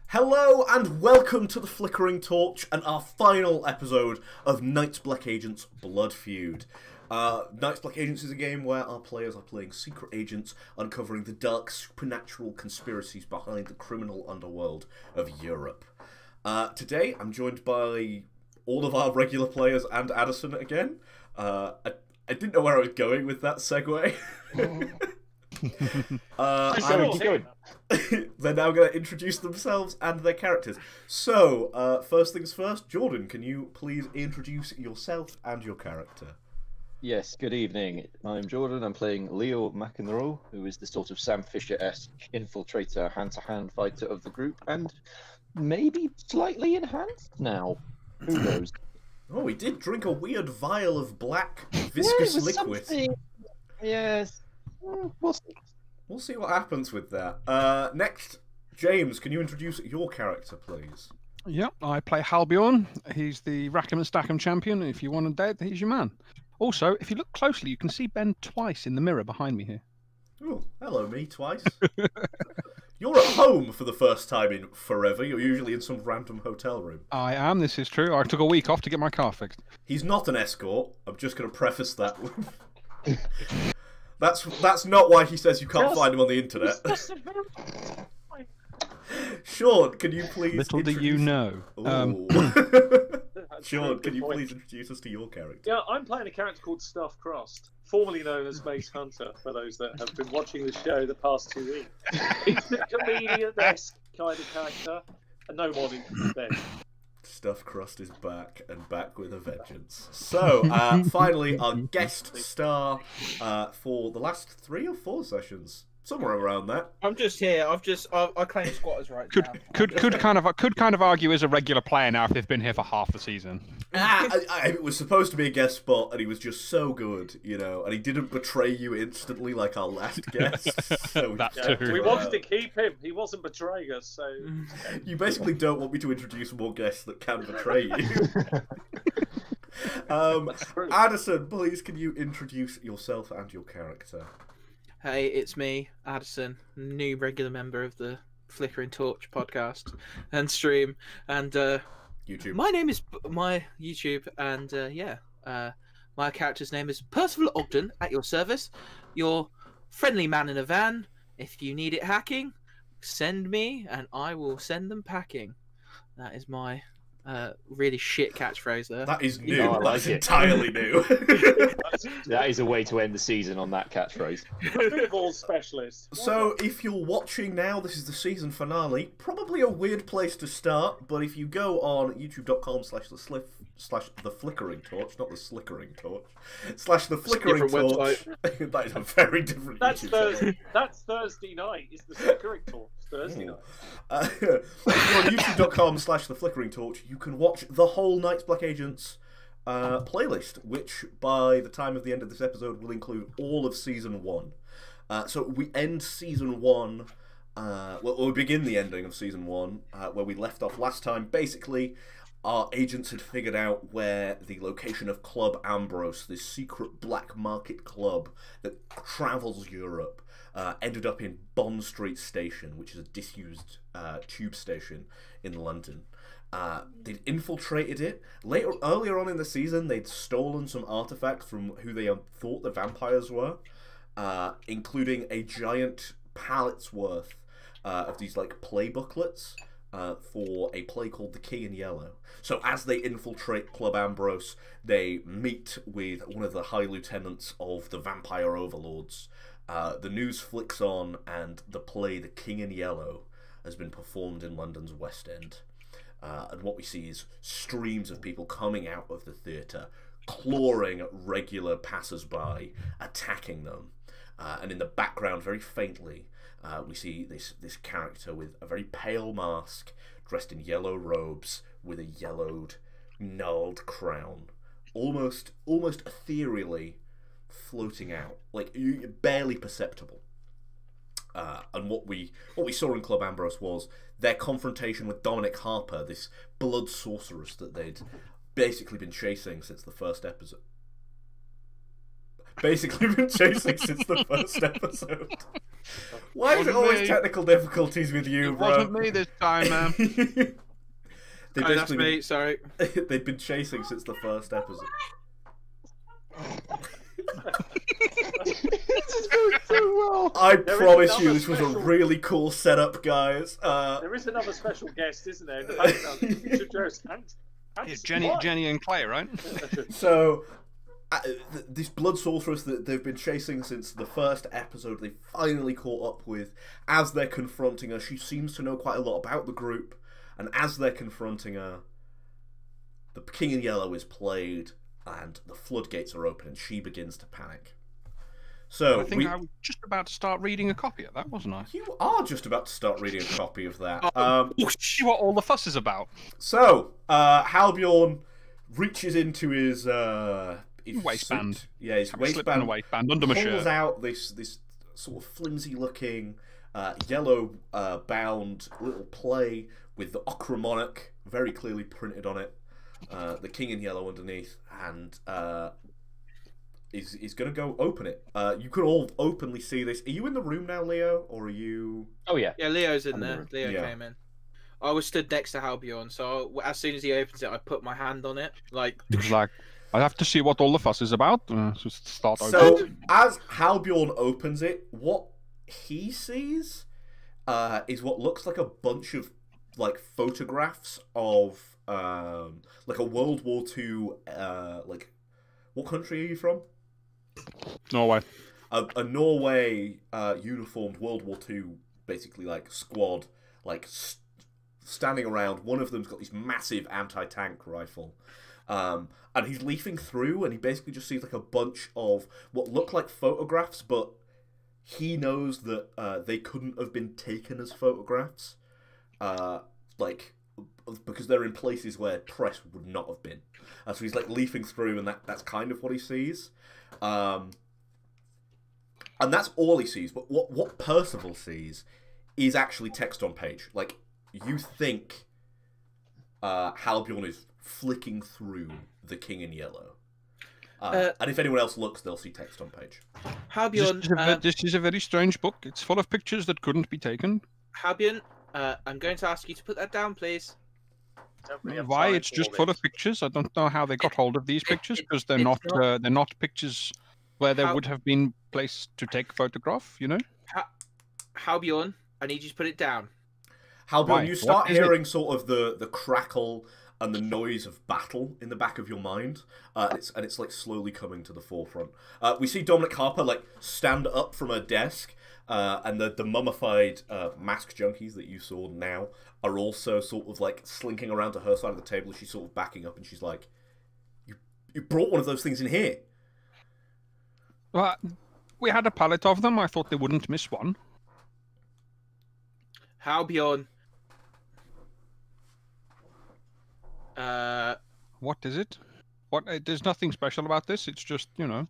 Hello and welcome to the Flickering Torch and our final episode of Knights Black Agents Blood Feud. Knights Black Agents is a game where our players are playing secret agents uncovering the dark supernatural conspiracies behind the criminal underworld of Europe. Today I'm joined by all of our regular players and Addison again. I didn't know where I was going with that segue. They're now going to introduce themselves and their characters. So, first things first, Jordan, can you please introduce yourself and your character? Yes, good evening. I'm Jordan. I'm playing Leo McEnroe, who is the sort of Sam Fisher-esque infiltrator, hand-to-hand fighter of the group, and maybe slightly enhanced now. Who knows? Oh, he did drink a weird vial of black viscous liquid. Something. Yes. We'll see. We'll see what happens with that. Next, James, can you introduce your character, please? Yep, I play Halbjorn. He's the Rackham and Stackham champion. If you want him dead, he's your man. Also, if you look closely, you can see Ben twice in the mirror behind me here. Oh, hello, me twice. You're at home for the first time in forever. You're usually in some random hotel room. I am, this is true. I took a week off to get my car fixed. He's not an escort. I'm just going to preface that with... That's not why he says you can't find him on the internet. Sean, can you please Little do you know. Sean, can you please introduce us to your character? Yeah, I'm playing a character called Stuff Crossed, formerly known as Mace Hunter, for those that have been watching the show the past 2 weeks. He's a comedian-esque kind of character, and no more than Ben. Stuff Crust is back, and back with a vengeance. So, finally, our guest star for the last 3 or 4 sessions. Somewhere around that. I'm just here. I claim squatters right now. Could kind of argue as a regular player now if they've been here for half the season. It was supposed to be a guest spot, and he was just so good, you know, and he didn't betray you instantly like our last guest. So That's true. We wanted to keep him. He wasn't betraying us, so... You basically don't want me to introduce more guests that can betray you. Addison, please, can you introduce yourself and your character? Hey, it's me, Addison, new regular member of the Flickering Torch podcast and stream, and YouTube. my name is my YouTube, and my character's name is Percival Ogden, at your service, your friendly man in a van. If you need it hacking, send me, and I will send them packing. That is my really shit catchphrase there. That is new. Oh, I like That's it. entirely new. That is a way to end the season on that catchphrase. Football specialist. So, if you're watching now, this is the season finale. Probably a weird place to start, but if you go on youtube.com/the Flickering Torch, not the Slickering Torch, / the Flickering Torch. That is a very different That's YouTube Thursday. That's Thursday night. It's the Flickering Torch. Thursday night. If you're on youtube.com/the Flickering Torch, you can watch the whole Knights Black Agents playlist, which by the time of the end of this episode will include all of season 1. So we end season 1. We begin the ending of season 1 where we left off last time. Basically, our agents had figured out where the location of Club Ambrose, this secret black market club that travels Europe, ended up in Bond Street Station, which is a disused tube station in London. They'd infiltrated it. Earlier on in the season, they'd stolen some artifacts from who they thought the vampires were, including a giant pallet's worth of these like play booklets for a play called The King in Yellow. So as they infiltrate Club Ambrose, they meet with one of the high lieutenants of the vampire overlords. The news flicks on, and the play The King in Yellow has been performed in London's West End. And what we see is streams of people coming out of the theatre, clawing at regular passers-by, attacking them. And in the background, very faintly, we see this character with a very pale mask, dressed in yellow robes, with a yellowed, gnarled crown, almost ethereally floating out, like barely perceptible. And what we saw in Club Ambrose was their confrontation with Dominic Harper, this blood sorceress that they'd basically been chasing since the first episode. Why is it Wasn't always me. technical difficulties with you, It bro? wasn't me this time, man. They Oh, that's basically me. Sorry. they've been chasing since the first episode. This is going so well. I There is promise you, another this was a special- really cool setup, guys. There is another special guest, isn't there? In the background, introduce It's Jenny and Clay, right? So, this blood sorceress that they've been chasing since the first episode, they finally caught up with. As they're confronting her, she seems to know quite a lot about the group, and as they're confronting her, the King in Yellow is played, and the floodgates are open, and she begins to panic. So I think I was just about to start reading a copy of that, wasn't I? you are just about to start reading a copy of that. See what all the fuss is about. So, Halbjorn reaches into his Waistband. suit. Yeah, his Slip in a waistband. waistband under my Pulls shirt. out this sort of flimsy looking yellow bound little play with the Ochra Monarch very clearly printed on it. The King in Yellow underneath, and is going to go open it. You can all openly see this. Are you in the room now, Leo, or are you? Oh yeah. Yeah, Leo's in I'm in the there. room. Leo Yeah. came in. I was stood next to Halbjorn, so as soon as he opens it, I put my hand on it. Like, It was like, I have to see what all the fuss is about. Just start So opening. as Halbjorn opens it, what he sees is what looks like a bunch of like photographs of like a World War II like what country are you from? Norway. A Norway uniformed World War II basically like squad like standing around. One of them's got this massive anti-tank rifle. And he's leafing through, and he basically just sees like a bunch of what look like photographs, but he knows that they couldn't have been taken as photographs, like because they're in places where press would not have been. So he's like leafing through, and that's kind of what he sees, and that's all he sees. But what Percival sees is actually text on page. Like you think Halbjorn is flicking through the King in Yellow. And if anyone else looks, they'll see text on page. Halbjorn, This is a very strange book. It's full of pictures that couldn't be taken. Halbjorn, I'm going to ask you to put that down, please. Don't really have Why? time It's for just all full this. of pictures. I don't know how they got hold of these pictures because they're it's not pictures where there How- would have been place to take photograph. You know. Halbjorn, I need you to put it down. Halbjorn, Why? you What start is it? hearing sort of the crackle and the noise of battle in the back of your mind, and it's like slowly coming to the forefront. We see Dominic Harper like stand up from her desk, and the mummified mask junkies that you saw now are also sort of like slinking around to her side of the table. She's sort of backing up, and she's like, "You brought one of those things in here." Well, we had a pallet of them. I thought they wouldn't miss one. Halbjorn. What is it? What? There's nothing special about this. It's just the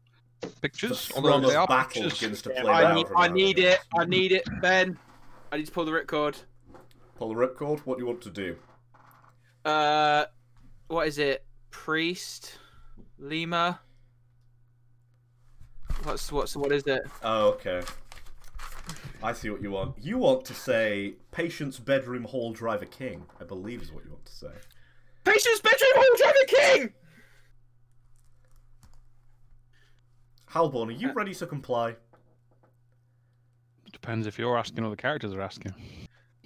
pictures. The Although thrum they of are battle pictures. begins to Yeah, play I out. need, from I now need on. it. I need it, Ben. I need to pull the ripcord. Pull the ripcord. What do you want to do? What is it? Priest, Lima. What is it? Oh, okay. I see what you want. You want to say Patience Bedroom Hall Driver King, I believe is what you want to say. Patience bedroom hall driver king. Halborn, are you ready to comply? Depends if you're asking or the characters are asking.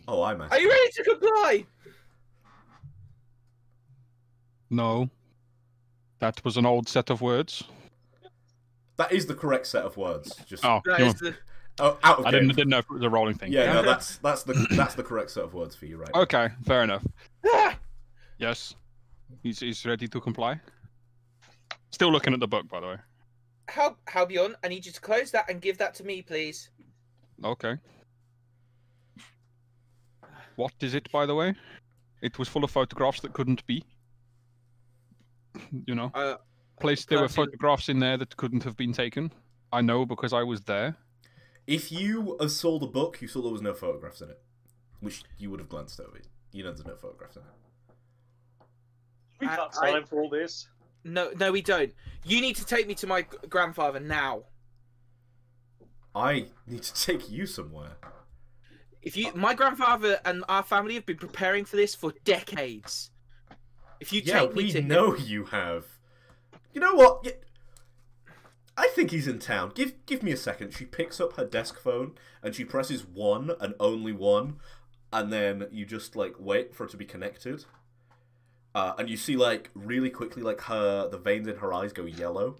Oh, I'm Are asking. you ready to comply? No. That was an old set of words. That is the correct set of words. Just Oh, That you is want- the. out of I game. didn't know if it was a rolling thing. Yeah, no, that's the correct set of words for you, right? now. Okay, fair enough. Ah! Yes. He's ready to comply. Still looking at the book, by the way. Halbjorn, I need you to close that and give that to me, please. Okay. What is it, by the way? It was full of photographs that couldn't be. There were Person- photographs in there that couldn't have been taken. I know because I was there. If you saw the book, you saw there was no photographs in it, which you would have glanced over. You know there's no photographs in it. We got time for all this. No, we don't. You need to take me to my grandfather now. I need to take you somewhere. My grandfather and our family have been preparing for this for decades. If you Yeah, take me we to know him, you have. You know what? I think he's in town. Give me a second. She picks up her desk phone and she presses 1 and only 1, and then you just like wait for it to be connected. And you see like really quickly like the veins in her eyes go yellow.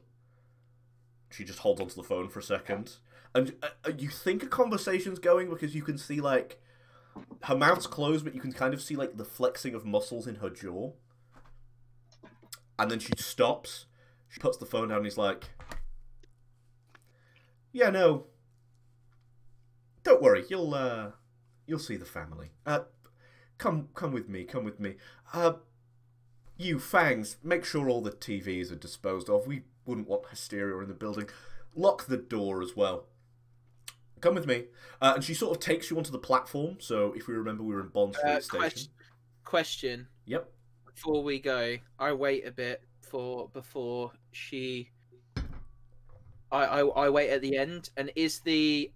She just holds onto the phone for a second, and you think a conversation's going because you can see like her mouth's closed, but you can kind of see like the flexing of muscles in her jaw. And then she stops. She puts the phone down and he's like, "Yeah, no. Don't worry. You'll see the family. Come with me. Come with me. You, Fangs, make sure all the TVs are disposed of. We wouldn't want hysteria in the building. Lock the door as well. Come with me." And she sort of takes you onto the platform. So if we remember, we were in Bond Street Station. Question. Yep. Before we go, I wait a bit before she. I wait at the end, and is the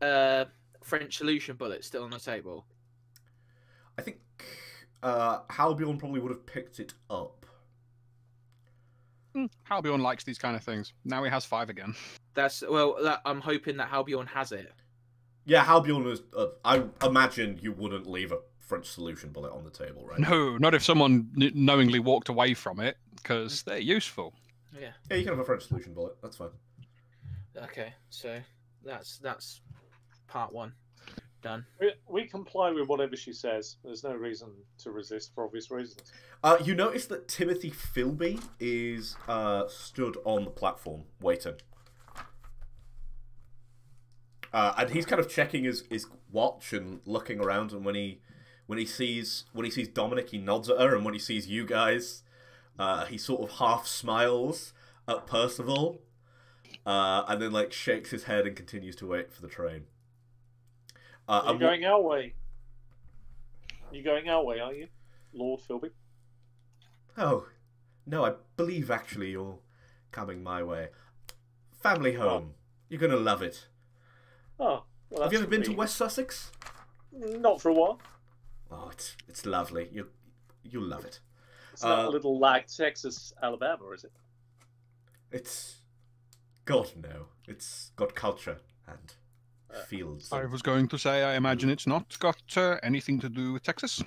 French solution bullet still on the table? I think Halbjorn probably would have picked it up. Halbjorn likes these kind of things. Now he has 5 again. I'm hoping that Halbjorn has it. Yeah, Halbjorn is. I imagine you wouldn't leave a French solution bullet on the table, right? No, not if someone knowingly walked away from it, because they're useful. Yeah. Yeah, you can have a French solution bullet. That's fine. Okay, so that's part 1 done. We comply with whatever she says. There's no reason to resist for obvious reasons. You notice that Timothy Philby is stood on the platform waiting. And he's kind of checking his watch and looking around, and when he sees Dominic, he nods at her, and when he sees you guys, he sort of half smiles at Percival, and then like shakes his head and continues to wait for the train. Are you going our way? You going our way, are you, Lord Philby? Oh, no, I believe actually you're coming my way. Family home. Oh. You're gonna love it. Oh, well, Have you ever been to convenient. West Sussex? Not for a while. Oh, it's lovely. You'll love it. It's not a little like Texas, Alabama, is it? It's God no. It's got culture and fields. I was going to say, I imagine it's not got anything to do with Texas.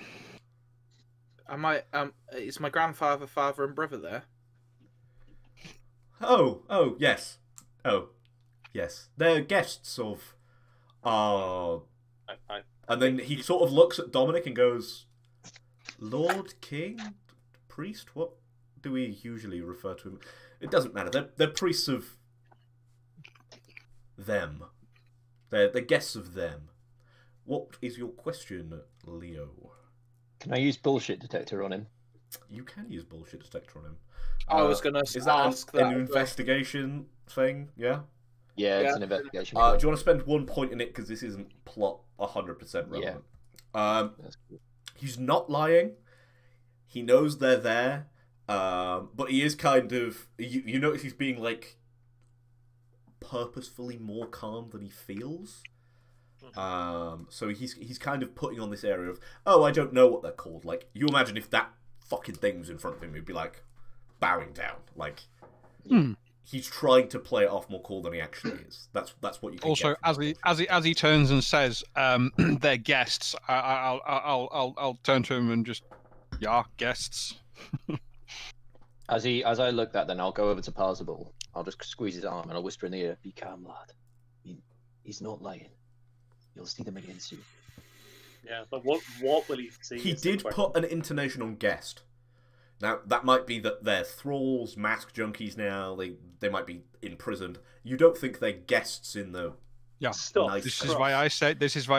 Is my grandfather, father, and brother there? Oh, yes. Oh, yes. They're guests of and then he sort of looks at Dominic and goes, "Lord, King, priest? What do we usually refer to him?" It doesn't matter. They're priests of them. They're guests of them. What is your question, Leo? Can I use bullshit detector on him? You can use bullshit detector on him. I was going to Is that ask an that. investigation thing? Yeah. Yeah, it's Yeah. an investigation. Do you want to spend 1 point in it because this isn't plot 100% relevant? That's cool. He's not lying. He knows they're there, but he is kind of. You notice he's being like purposefully more calm than he feels. So he's kind of putting on this area of, oh, I don't know what they're called. Like, you imagine if that fucking thing was in front of him, he'd be like bowing down. Like, he's trying to play it off more cool than he actually is. That's what you can Also, get from as he turns and says, "They're guests," I'll turn to him and just, "Yeah, guests." As I look that, then I'll go over to Parzival. I'll just squeeze his arm and I'll whisper in the ear, "Be calm, lad. He's not lying. You'll see them again soon." Yeah, but what will he see? He is the did question. put an intonation on guest. Now, that might be that they're thralls, mask junkies now, they might be imprisoned. You don't think they're guests in the Yeah, Stop. nice this cross. is why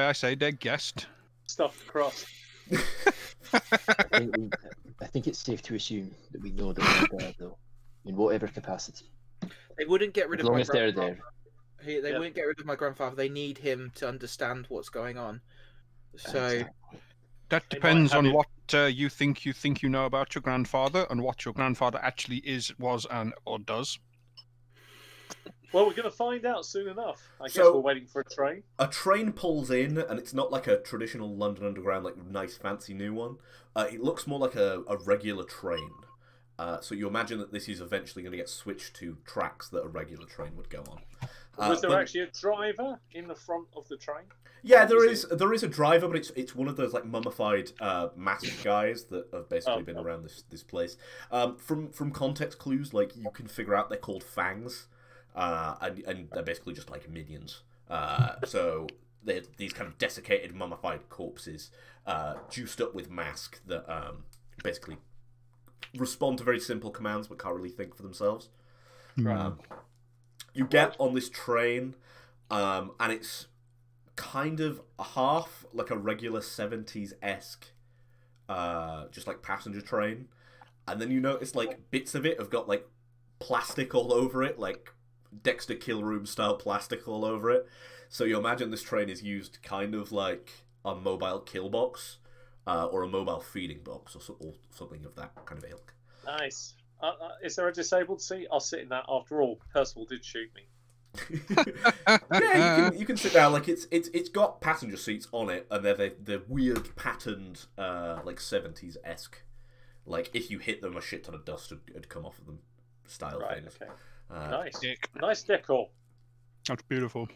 I say they're guest. Stuffed cross. I think it's safe to assume that we know that they're there, though, in whatever capacity. They wouldn't get rid As of long my as they're grandfather. there. They wouldn't get rid of my grandfather. They need him to understand what's going on. So Exactly. That They might depends have on it- what you think you know about your grandfather and what your grandfather actually was, and or does. Well, we're going to find out soon enough. I guess So- we're waiting for a train. A train pulls in, and it's not like a traditional London Underground, like nice, fancy new one. It looks more like a regular train. So you imagine that this is eventually going to get switched to tracks that a regular train would go on. Was there but- actually a driver in the front of the train? Yeah, Or there was is a driver, but it's one of those like mummified masked guys that have basically Oh, been oh. around this place. From context clues, like you can figure out they're called fangs, and they're basically just like minions. So they're these kind of desiccated mummified corpses, juiced up with mask that basically respond to very simple commands but can't really think for themselves. You get on this train, and it's kind of half like a regular 70s-esque just like passenger train, and then you notice like bits of it have got like plastic all over it, like Dexter Kill Room style plastic all over it. So you imagine this train is used kind of like a mobile kill box, or a mobile feeding box, or something of that kind of ilk. Nice. Is there a disabled seat? I'll sit in that. After all, Percival did shoot me. Yeah, you can sit down. Like it's got passenger seats on it, and they're weird patterned, like 70s-esque. Like if you hit them, a shit ton of dust would come off of them, style Right. things. Okay. Nice. Dick. Nice decor. That's beautiful.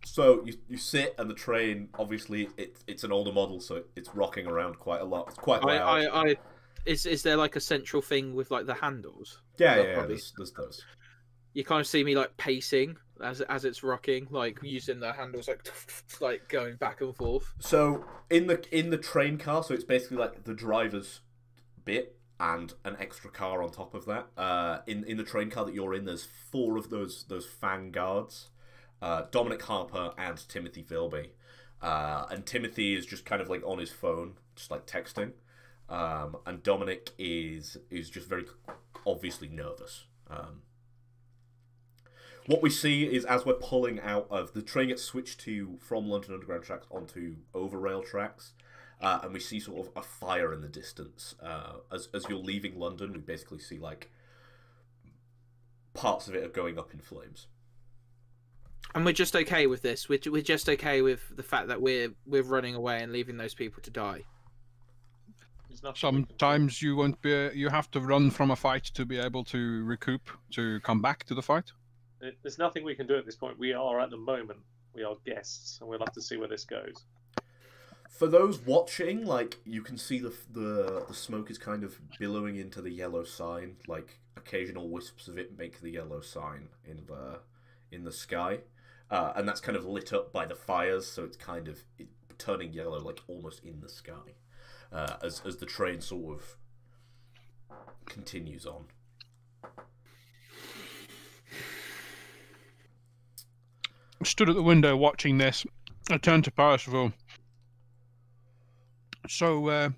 So you sit, and the train, obviously it's an older model, so it's rocking around quite a lot. It's quite loud. Is there like a central thing with like the handles? Yeah, probably. there's those. You kind of see me like pacing as it's rocking, like using the handles like going back and forth. So in the train car, so it's basically like the driver's bit and an extra car on top of that. In the train car that you're in, there's 4 of those fang guards, Dominic Harper and Timothy Philby. And Timothy is just kind of like on his phone, just like texting. And Dominic is just very obviously nervous. What we see is as we're pulling out of the train, gets switched from London Underground tracks onto Overrail tracks, and we see sort of a fire in the distance. As you're leaving London, we basically see like parts of it are going up in flames. And we're just okay with this. We're just okay with the fact that we're running away and leaving those people to die. There's nothing we can do. Sometimes you won't be. You have to run from a fight to be able to recoup, to come back to the fight. There's nothing we can do at this point. We are at the moment. We are guests, and we'll have to see where this goes. For those watching, like you can see the smoke is kind of billowing into the yellow sign. Like occasional wisps of it make the yellow sign in the sky, and that's kind of lit up by the fires. So it's kind of turning yellow, like almost in the sky, as the train sort of continues on. Stood at the window watching this. I turned to Percival. So,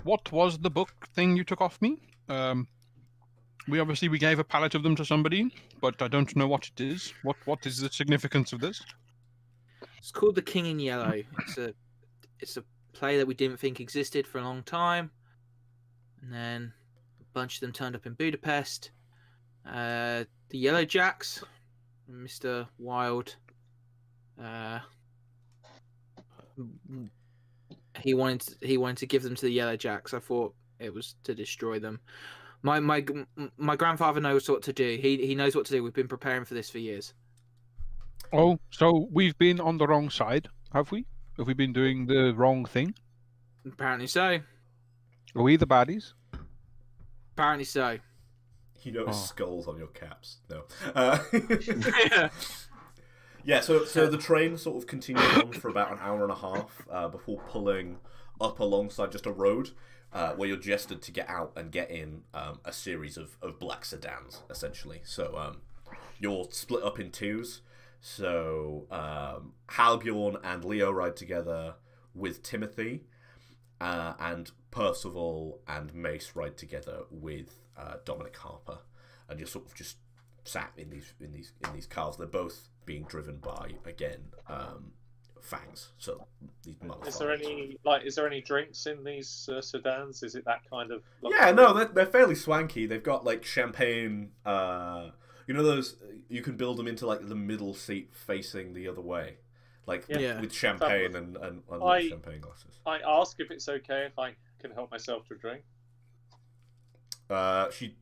what was the book thing you took off me? We gave a pallet of them to somebody, but I don't know what it is. What is the significance of this? It's called The King in Yellow. It's a play that we didn't think existed for a long time, and then a bunch of them turned up in Budapest. The Yellow Jacks, Mr. Wilde. He wanted to give them to the Yellow Jacks. I thought it was to destroy them. My grandfather knows what to do. He knows what to do. We've been preparing for this for years. Oh, so we've been on the wrong side, have we? Have we been doing the wrong thing? Apparently so. Are we the baddies? Apparently so. You notice Oh. skulls on your caps. No. Yeah, so the train sort of continued on for about an hour and a half before pulling up alongside just a road where you're gestured to get out and get in a series of black sedans, essentially. So you're split up in twos. So Halbjorn and Leo ride together with Timothy, and Percival and Mace ride together with Dominic Harper, and you're sort of just sat in these cars. They're both being driven by, again, fangs. So these motherfuckers. Is there any drinks in these sedans? Is it that kind of? Yeah, no, they're fairly swanky. They've got like champagne. You know those, you can build them into like the middle seat facing the other way, like Yeah. with champagne and champagne glasses. I ask if it's okay if I can help myself to a drink.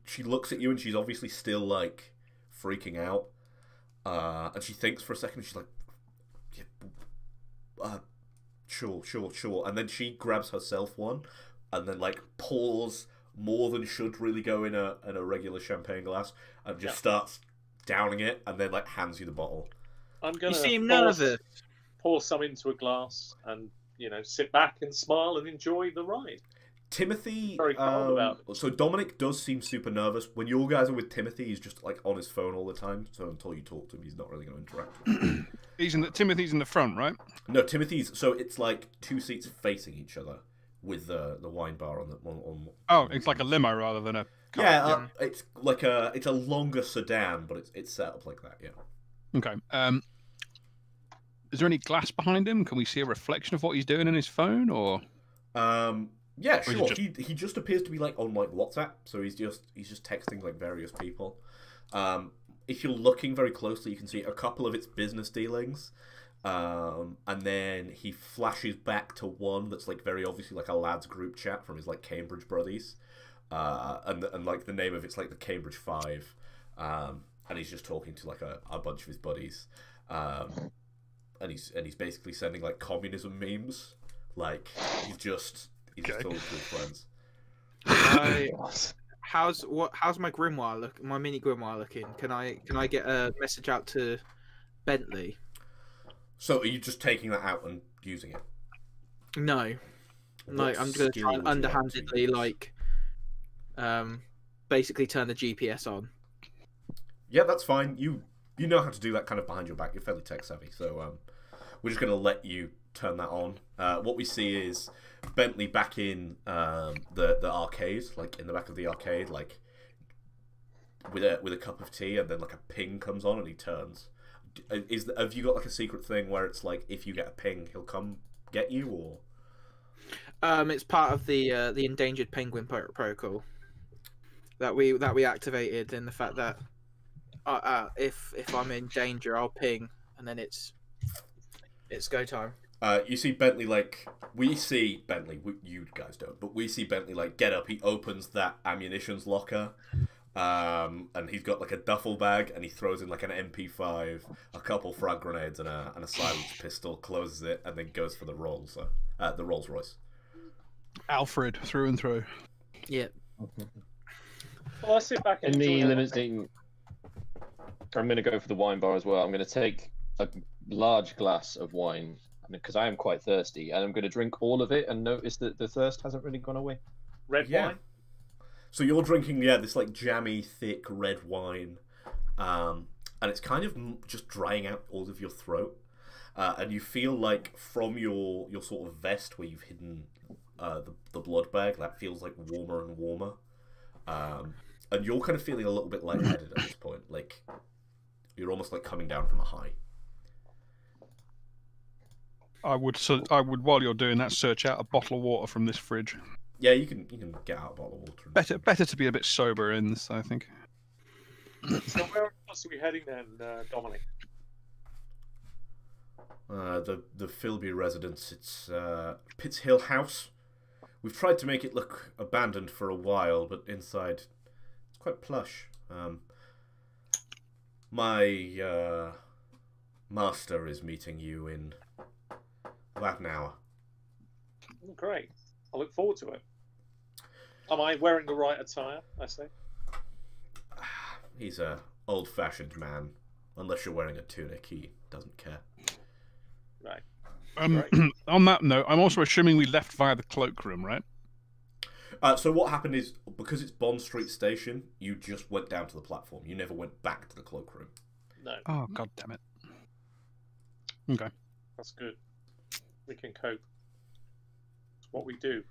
She looks at you and she's obviously still like freaking out. And she thinks for a second. And she's like, yeah, sure. And then she grabs herself one, and then like pours more than should really go in a regular champagne glass, and just starts downing it, and then like hands you the bottle. I'm gonna You seem nervous. pour some into a glass and sit back and smile and enjoy the ride. Timothy, Very calm about it. So Dominic does seem super nervous. When you guys are with Timothy, he's just like on his phone all the time. So until you talk to him, he's not really going to interact with you. Timothy's in the front, right? No, Timothy's. So it's like two seats facing each other with the wine bar on the. Oh, it's like a limo rather than a car. Yeah, it's like it's a longer sedan, but it's set up like that. Yeah. Okay. Is there any glass behind him? Can we see a reflection of what he's doing in his phone, or? Yeah, sure. He just appears to be like on like WhatsApp, so he's just texting like various people. If you're looking very closely, you can see a couple of its business dealings, and then he flashes back to one that's like very obviously like a lads group chat from his like Cambridge buddies, and like the name of it's like the Cambridge Five, and he's just talking to like a bunch of his buddies, and he's basically sending like communism memes, like he's just talking to his friends. How's my grimoire look? My mini grimoire looking? Can I get a message out to Bentley? So are you just taking that out and using it? No, I'm going to try and underhandedly basically turn the GPS on. Yeah, that's fine. You know how to do that kind of behind your back. You're fairly tech savvy, so we're just going to let you turn that on. What we see is Bentley back in the arcade, like in the back of the arcade, like with a cup of tea, and then like a ping comes on and he turns. Have you got like a secret thing where it's like if you get a ping, he'll come get you, or? It's part of the endangered penguin protocol that we activated, in the fact that if I'm in danger, I'll ping, and then it's go time. You see Bentley, like, we see Bentley, you guys don't, but we see Bentley, like, get up, he opens that ammunitions locker, and he's got, like, a duffel bag, and he throws in, like, an MP5, a couple frag grenades, and a silenced pistol, closes it, and then goes for the Rolls Royce. Alfred, through and through. Yeah. Well, I sit back and In the enjoy limousine, I'm going to go for the wine bar as well. I'm going to take a large glass of wine, because I am quite thirsty, and I'm going to drink all of it and notice that the thirst hasn't really gone away. red wine. So you're drinking, this like jammy, thick red wine, and it's kind of just drying out all of your throat, and you feel like from your sort of vest where you've hidden the blood bag, that feels like warmer and warmer, and you're kind of feeling a little bit lightheaded at this point, like you're almost like coming down from a high. I would, while you're doing that, search out a bottle of water from this fridge. Yeah, you can get out a bottle of water. Better to be a bit sober in this, I think. So where else are we heading then, Dominic? The Philby residence. It's Pitts Hill House. We've tried to make it look abandoned for a while, but inside it's quite plush. My master is meeting you in about an hour. Oh, great. I look forward to it. Am I wearing the right attire, I say? He's a old-fashioned man. Unless you're wearing a tunic, he doesn't care. Right. On that note, I'm also assuming we left via the cloakroom, right? So what happened is, because it's Bond Street Station, you just went down to the platform. You never went back to the cloakroom. No. Oh, god damn it. Okay. That's good. We can cope. It's what we do.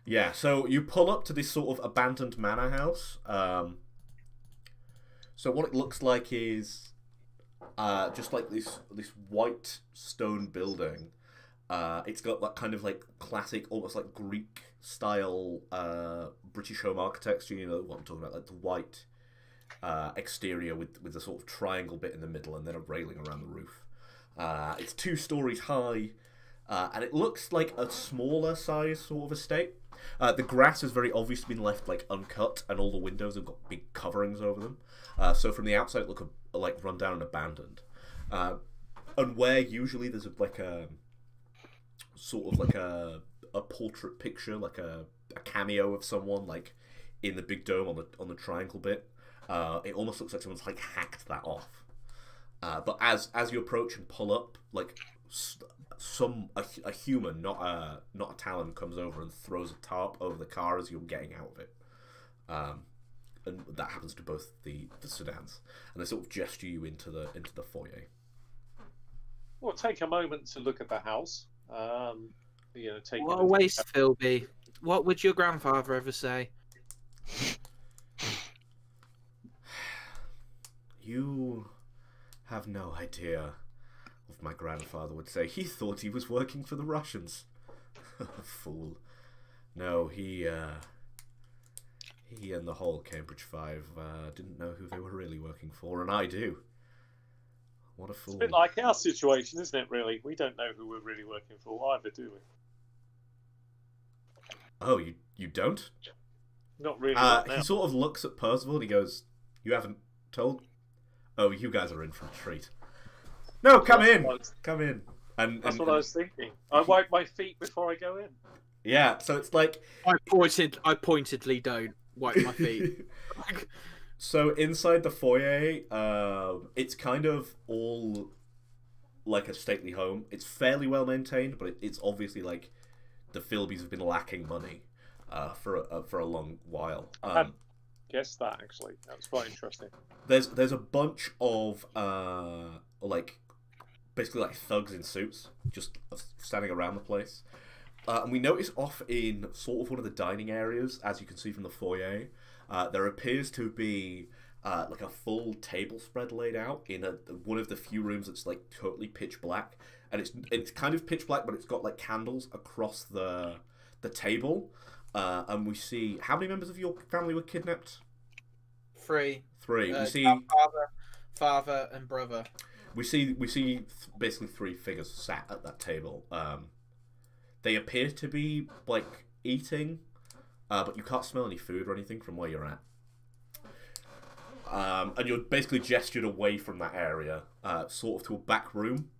Yeah, so you pull up to this sort of abandoned manor house. So what it looks like is just like this white stone building. It's got that kind of like classic, almost like Greek style British home architecture. You know what I'm talking about, like the white exterior with a sort of triangle bit in the middle and then a railing around the roof. It's 2 stories high, and it looks like a smaller size sort of estate. The grass has very obviously been left like uncut, and all the windows have got big coverings over them. So from the outside, it looks like run down and abandoned. And where usually there's like a sort of like a portrait picture, like a cameo of someone like in the big dome on the triangle bit, it almost looks like someone's like hacked that off. But as you approach and pull up, like a human, not a Talon, comes over and throws a tarp over the car as you're getting out of it. And that happens to both the sedans, and they sort of gesture you into the foyer. We'll take a moment to look at the house. Take What a waste, Philby. What would your grandfather ever say? You have no idea what my grandfather would say. He thought he was working for the Russians. Fool. No, he and the whole Cambridge Five didn't know who they were really working for, and I do. What a fool. It's a bit like our situation, isn't it, really? We don't know who we're really working for either, do we? Oh, you don't? Not really. Right now. He sort of looks at Percival and he goes, "You haven't told? Oh, you guys are in for a treat. No, come in. Come in." That's what I was thinking. I wipe my feet before I go in. Yeah, so it's like... I pointedly don't wipe my feet. So inside the foyer, it's kind of all like a stately home. It's fairly well maintained, but it's obviously like the Philbys have been lacking money for a long while. Guess that actually. That was quite interesting. There's a bunch of like basically like thugs in suits just standing around the place, and we notice off in sort of one of the dining areas, as you can see from the foyer. There appears to be like a full table spread laid out in one of the few rooms that's like totally pitch black, and it's kind of pitch black, but it's got like candles across the table. And we see how many members of your family were kidnapped? 3. We see father, and brother. We see basically 3 figures sat at that table. They appear to be like eating. But you can't smell any food or anything from where you're at. And you're basically gestured away from that area, sort of to a back room.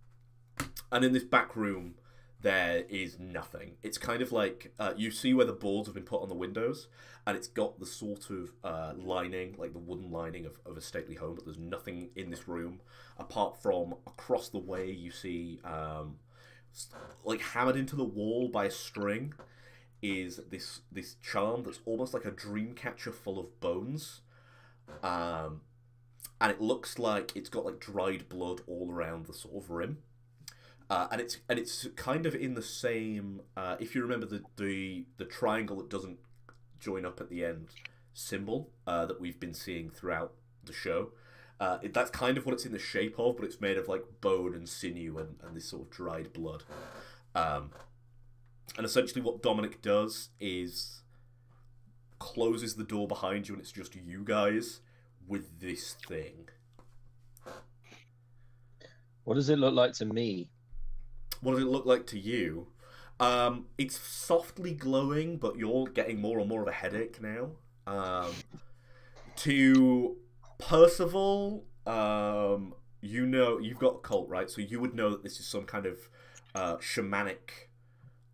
And in this back room, there is nothing. It's kind of like, you see where the boards have been put on the windows, and it's got the sort of lining, like the wooden lining of a stately home, but there's nothing in this room, apart from across the way you see, like hammered into the wall by a string, is this charm that's almost like a dream catcher full of bones, and it looks like it's got like dried blood all around the sort of rim, and it's kind of in the same. If you remember the triangle that doesn't join up at the end symbol that we've been seeing throughout the show, that's kind of what it's in the shape of, but it's made of like bone and sinew and this sort of dried blood. And essentially what Dominic does is closes the door behind you and it's just you guys with this thing. What does it look like to me? What does it look like to you? It's softly glowing, but you're getting more and more of a headache now. To Percival, you know, you've got a cult, right? So you would know that this is some kind of shamanic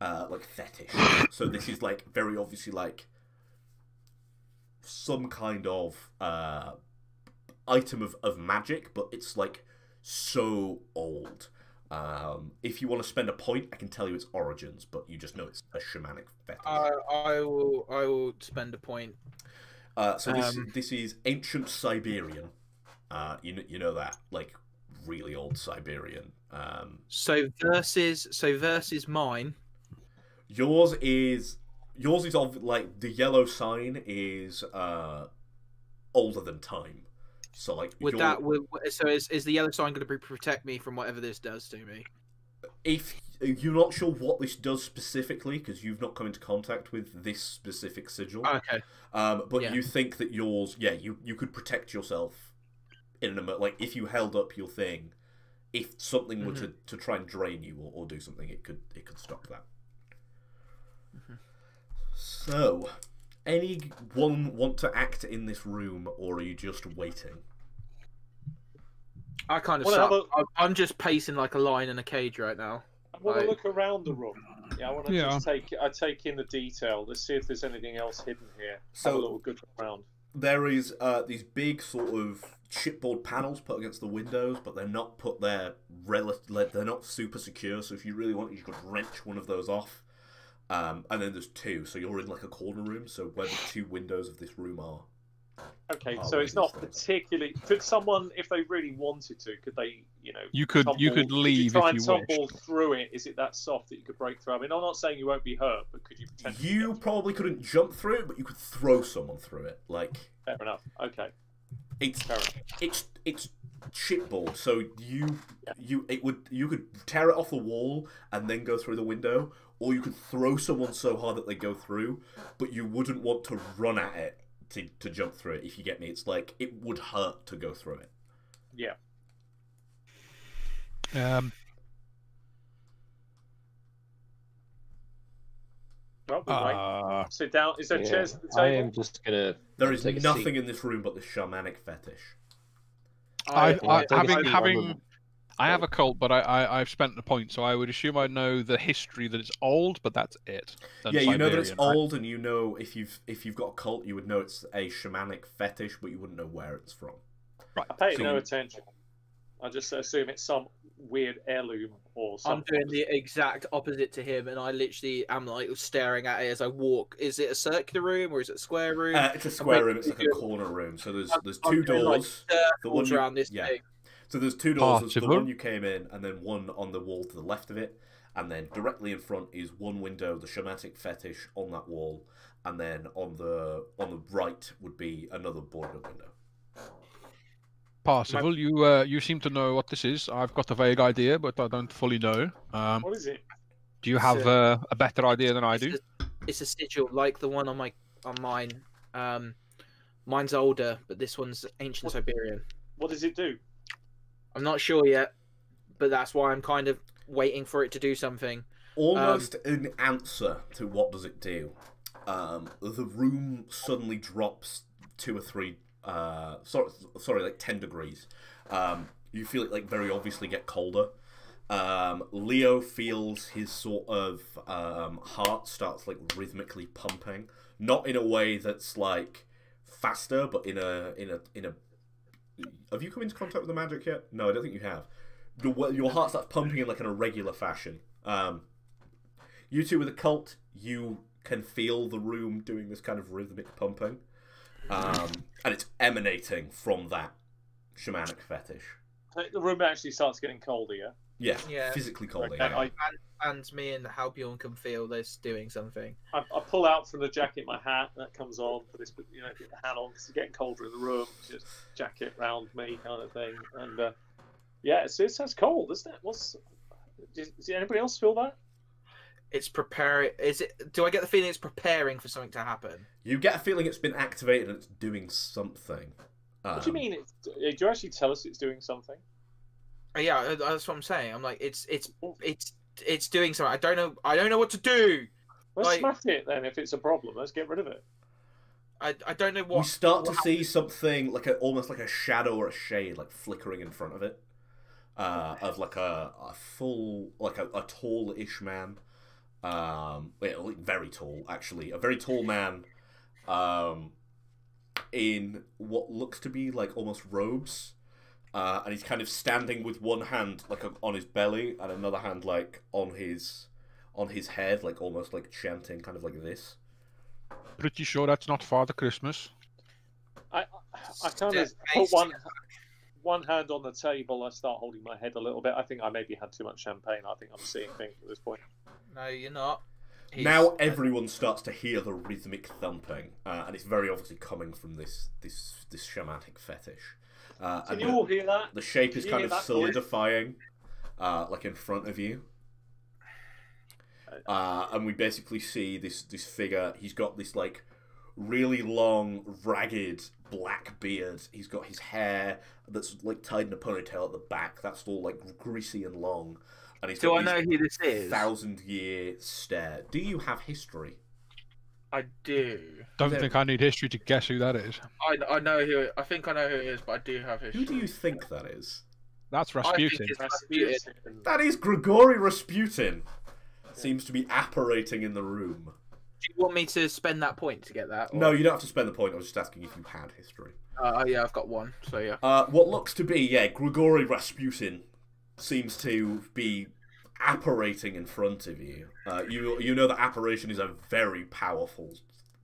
like fetish. So this is like very obviously like some kind of item of magic, but it's like so old. If you want to spend a point, I can tell you its origins, but you just know it's a shamanic fetish. I will spend a point. So this is ancient Siberian. You know that, like really old Siberian. So versus mine. Yours is of like the yellow sign is older than time. So like so is the yellow sign going to protect me from whatever this does to me? if you're not sure what this does specifically, because you've not come into contact with this specific sigil, Okay. but Yeah. you think that yours, you could protect yourself in like if you held up your thing, if something were to try and drain you or do something, it could stop that. So, anyone want to act in this room, or are you just waiting? I kind of Well, suck. I'm just pacing like a lion in a cage right now. I want to Like- look around the room. Yeah, I want to Yeah. just take in the detail. Let's see if there's anything else hidden here. So- Have a little good round. There is these big sort of chipboard panels put against the windows, but they're not put there. They're not super secure. So if you really want, you could wrench one of those off. And then there's two, so you're in like a corner room. So where the two windows of this room are. Okay, Oh, so it's wait, not is there? particularly. Could someone, if they really wanted to, could they, You could leave try if and you tumble wished. through it? Is it that soft that you could break through? I mean, I'm not saying you won't be hurt, but could you potentially? You probably couldn't jump through it, but you could throw someone through it. Like Fair enough. Okay. it's Fair enough. it's chipboard, so you could tear it off the wall and then go through the window, or you could throw someone so hard that they go through, but you wouldn't want to run at it to jump through it. If you get me, it's like it would hurt to go through it. Yeah. Well, we wait. Sit down. Is there chairs at the table? I am just gonna. There is take a nothing seat. in this room but the shamanic fetish. I have a cult, but I've spent the point, so I would assume I know the history that it's old, but that's it. And Yeah, you know that it's Siberian, right? old, and you know if you've got a cult, you would know it's a shamanic fetish, but you wouldn't know where it's from. Right. I pay it So no you- attention. I just assume it's some weird heirloom or I'm something. doing the exact opposite to him, and I literally am like staring at it as I walk. Is it a circular room or is it a square room? It's a square room. It's like a good. corner room. So there's I'm two doing, like, doors. The one circles you- around this yeah. thing. So there's two doors. There's the Possible. one you came in, and then one on the wall to the left of it, and then directly in front is one window, the shamanic fetish on that wall, and then on the right would be another boarded window. Parsifal, you seem to know what this is. I've got a vague idea, but I don't fully know. What is it? Do you have a better idea than I do? It's a sigil like the one on mine. Mine's older, but this one's ancient Siberian. What does it do? I'm not sure yet, but that's why I'm kind of waiting for it to do something. Almost an answer to what does it do. The room suddenly drops 2 or 3. Sorry, like 10 degrees. You feel it like very obviously get colder. Leo feels his sort of heart starts like rhythmically pumping, not in a way that's like faster, but in a. Have you come into contact with the magic yet? No, I don't think you have. Your heart starts pumping in like in a regular fashion. You two with a cult, you can feel the room doing this kind of rhythmic pumping. And it's emanating from that shamanic fetish. The room actually starts getting colder, yeah? Yeah. Physically cold. Okay, Yeah. And me and Halbjorn can feel this doing something. I pull out from the jacket my hat that comes on for this, get the hat on because it's getting colder in the room. Just jacket round me, kind of thing. And yeah, it says cold, doesn't it? Does anybody else feel that? It's preparing. Do I get the feeling it's preparing for something to happen? You get a feeling it's been activated and it's doing something. What do you mean? Do you actually tell us it's doing something? Yeah, that's what I'm saying. I'm like, it's doing something. I don't know what to do. Let's Like- smash it then. If it's a problem, let's get rid of it. I don't know what. You start to see something like almost like a shadow or a shade like flickering in front of it, of like a full like a tall-ish man, like very tall actually, a very tall man, in what looks to be like almost robes, and he's kind of standing with one hand like on his belly and another hand like on his head, like almost like chanting, kind of like this. Pretty sure that's not Father Christmas. I kind of put one hand on the table. I start holding my head a little bit. I think I maybe had too much champagne. I think I'm seeing things at this point. No, you're not. Now everyone starts to hear the rhythmic thumping, and it's very obviously coming from this shamanic fetish. Can And you all hear that? the shape is Can you kind hear of that noise? solidifying, like in front of you. And we basically see this figure. He's got this like really long, ragged black beard. He's got his hair that's like tied in a ponytail at the back. That's all like greasy and long. And he's Do got I know who this is? 1,000-year stare. Do you have history? I do. Don't think I need history to guess who that is. I know who. I think I know who it is, but I do have history. Who do you think that is? That's I think Rasputin. it's Rasputin. That is Grigory Rasputin. Seems to be apparating in the room. Do you want me to spend that point to get that? Or... No, you don't have to spend the point. I was just asking if you had history. Yeah, I've got one. So yeah. What looks to be, Grigory Rasputin seems to be apparating in front of you. You know that apparition is a very powerful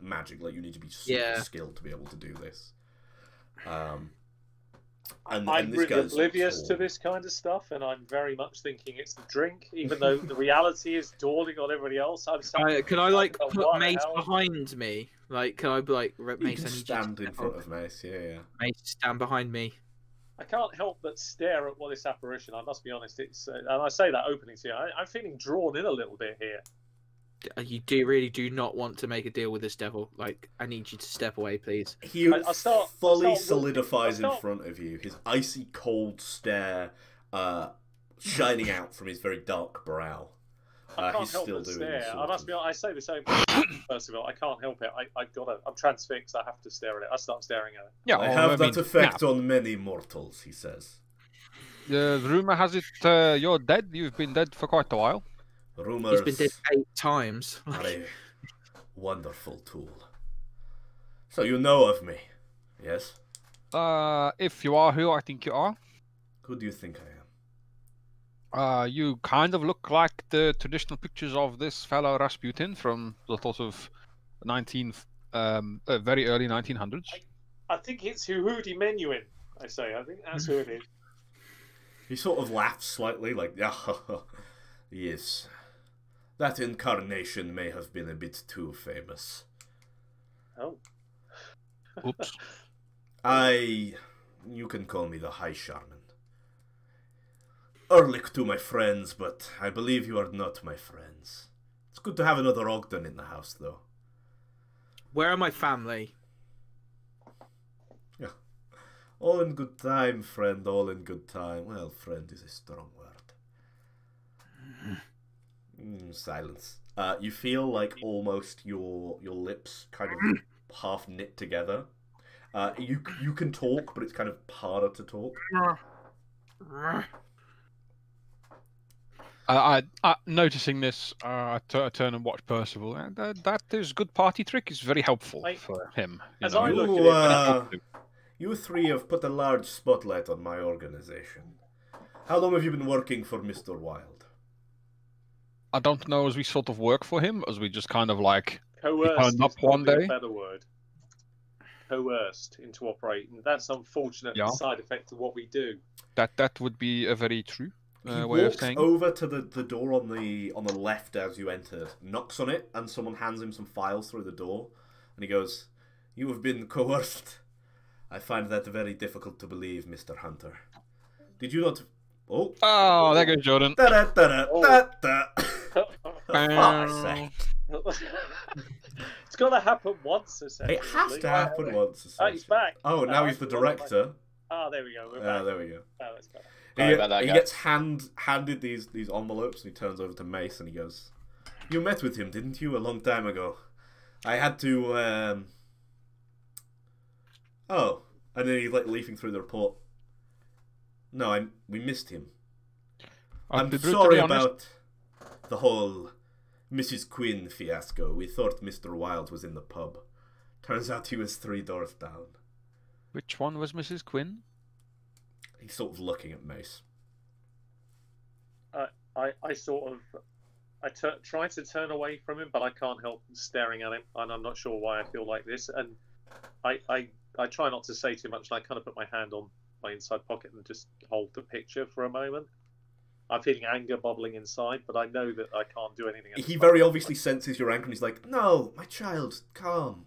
magic. Like, you need to be super skilled to be able to do this. And I'm this really guy's oblivious tall. to this kind of stuff, and I'm very much thinking it's the drink, even though the reality is dawning on everybody else. Can I like Oh, put what the Mace hell? behind me? Like, can I be like, You Mace? can I need stand you in to front of Mace, yeah. Mace, stand behind me. I can't help but stare at this apparition. I must be honest. It's and I say that openly to you. I'm feeling drawn in a little bit here. You really do not want to make a deal with this devil. Like, I need you to step away, please. He I'll start solidifies I'll in front of you, his icy cold stare shining out from his very dark brow. I can't He's help still but doing stare. this I sort must of- be honest. I say this openly. First of all, I can't help it. I'm transfixed. I have to stare at it. I start staring at it. Yeah, I well, have that effect on many mortals, he says. The rumor has it you're dead. You've been dead for quite a while. Rumors He's been dead 8 times. are a wonderful tool. So you know of me, yes? If you are who I think you are, Who do you think I am? you kind of look like the traditional pictures of this fellow Rasputin from the sort of very early 1900s. I think it's Yehudi Menuhin. I say. I think that's who it is. He sort of laughs slightly, like, yes. That incarnation may have been a bit too famous. Oh. Oops. You can call me the High Shaman. Erlich to my friends, but I believe you are not my friends. It's good to have another Ogden in the house, though. Where are my family? Yeah. All in good time, friend, all in good time. Well, friend is a strong word. Silence. You feel like almost your lips kind of half knit together. You can talk, but it's kind of harder to talk. Noticing this, I turn and watch Percival, and that is good party trick. Is very helpful for him. As I look at it, You three have put a large spotlight on my organization. How long have you been working for Mr. Wild? I don't know, as we sort of work for him, as we just kind of like coerced turned up is one probably day. a better word. Coerced into operating. That's unfortunate side effect of what we do. that would be a very true He way of walks saying. over to the door on the left as you entered, knocks on it, and someone hands him some files through the door, and he goes, "You have been coerced. I find that very difficult to believe, Mr. Hunter. Did you not?" Oh, there goes Jordan. Da-da-da-da-da-da. For fuck's sake. It's got to happen once, essentially. It has to happen once. Oh, he's back. Oh, now he's the director. Ah, there we go. We're back. There we go. Oh, that's better. Sorry about that, He guys. gets handed these envelopes, and he turns over to Mace, and he goes, "You met with him, didn't you, a long time ago? I had to, Oh, and then he's like leafing through the report. No, we missed him. I'm To be sorry honest, about the whole Mrs. Quinn fiasco. We thought Mr. Wilde was in the pub. Turns out he was 3 doors down." Which one was Mrs. Quinn? He's sort of looking at Mace. I try to turn away from him, but I can't help staring at him, and I'm not sure why I feel like this. And I try not to say too much, and I kind of put my hand on my inside pocket and just hold the picture for a moment. I'm feeling anger bubbling inside, but I know that I can't do anything. He very obviously senses your anger, and he's like, "No, my child, calm.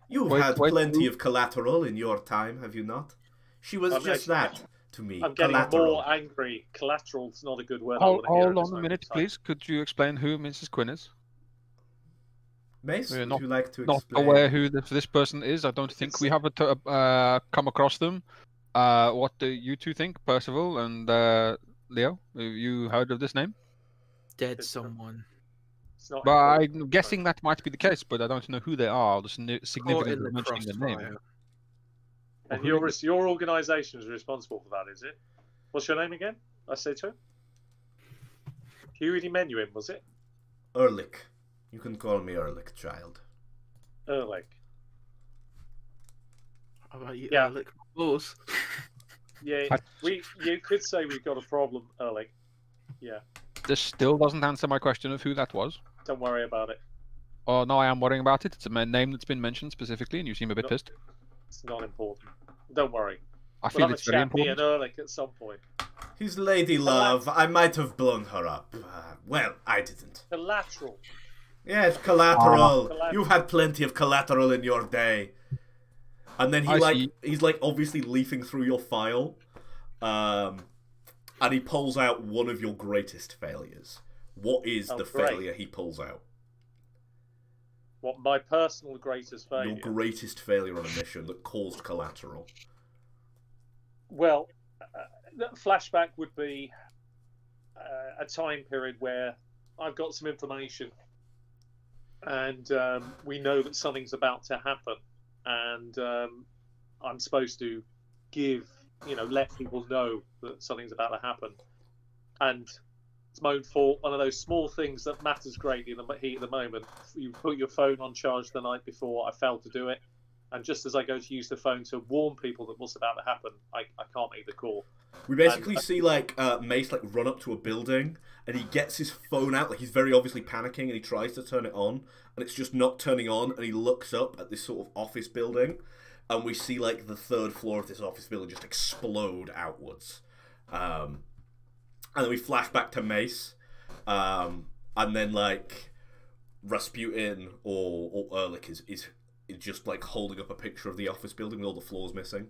You've had plenty of collateral in your time, have you not? She was just that, to me. I'm getting Collateral. more angry. Collateral's not a good word. Hold, I wanna hear at hold this on a moment minute, in time. please. Could you explain who Mrs. Quinn is? Mace, We're would not- you like to Not explain? aware who this person is. I don't think we have come across them. What do you two think, Percival and Leo? Have you heard of this name? Dead It's- someone. It's not But important. I'm guessing that might be the case, but I don't know who they are. The Caught significance in of the mentioning the name. crossfire. And Well, who your organisation is responsible for that, is it? What's your name again? I say to him. Huey Menuhin, was it? Ehrlich. You can call me Ehrlich, child. Ehrlich. How about you? Yeah. Look, balls. Yeah, you could say we've got a problem, Ehrlich. Yeah, This still doesn't answer my question of who that was. don't worry about it. Oh, no, I am worrying about it. It's a name that's been mentioned specifically, and you seem a bit No. pissed. It's not important. Don't worry. I We'll feel have a it's very chat, me and important. Ehrlich, at some point. His lady love, I might have blown her up. Well, I didn't. Collateral. Yes, collateral. Collateral. You've had plenty of collateral in your day. And then I see. he's like obviously leafing through your file, and he pulls out one of your greatest failures. What is Oh, the great. failure he pulls out? What my personal greatest failure? Your greatest failure on a mission that caused collateral. Well, that flashback would be a time period where I've got some information, and we know that something's about to happen, and I'm supposed to let people know that something's about to happen, and it's my own fault. One of those small things that matters greatly in the heat of the moment. You put your phone on charge the night before. I failed to do it, and just as I go to use the phone to warn people that what's about to happen, I can't make the call. We basically see Mace run up to a building, and he gets his phone out, he's very obviously panicking, and he tries to turn it on, and it's just not turning on, and he looks up at this sort of office building, and we see the third floor of this office building just explode outwards. And then we flash back to Mace, and then Rasputin or Ehrlich is just holding up a picture of the office building with all the floors missing.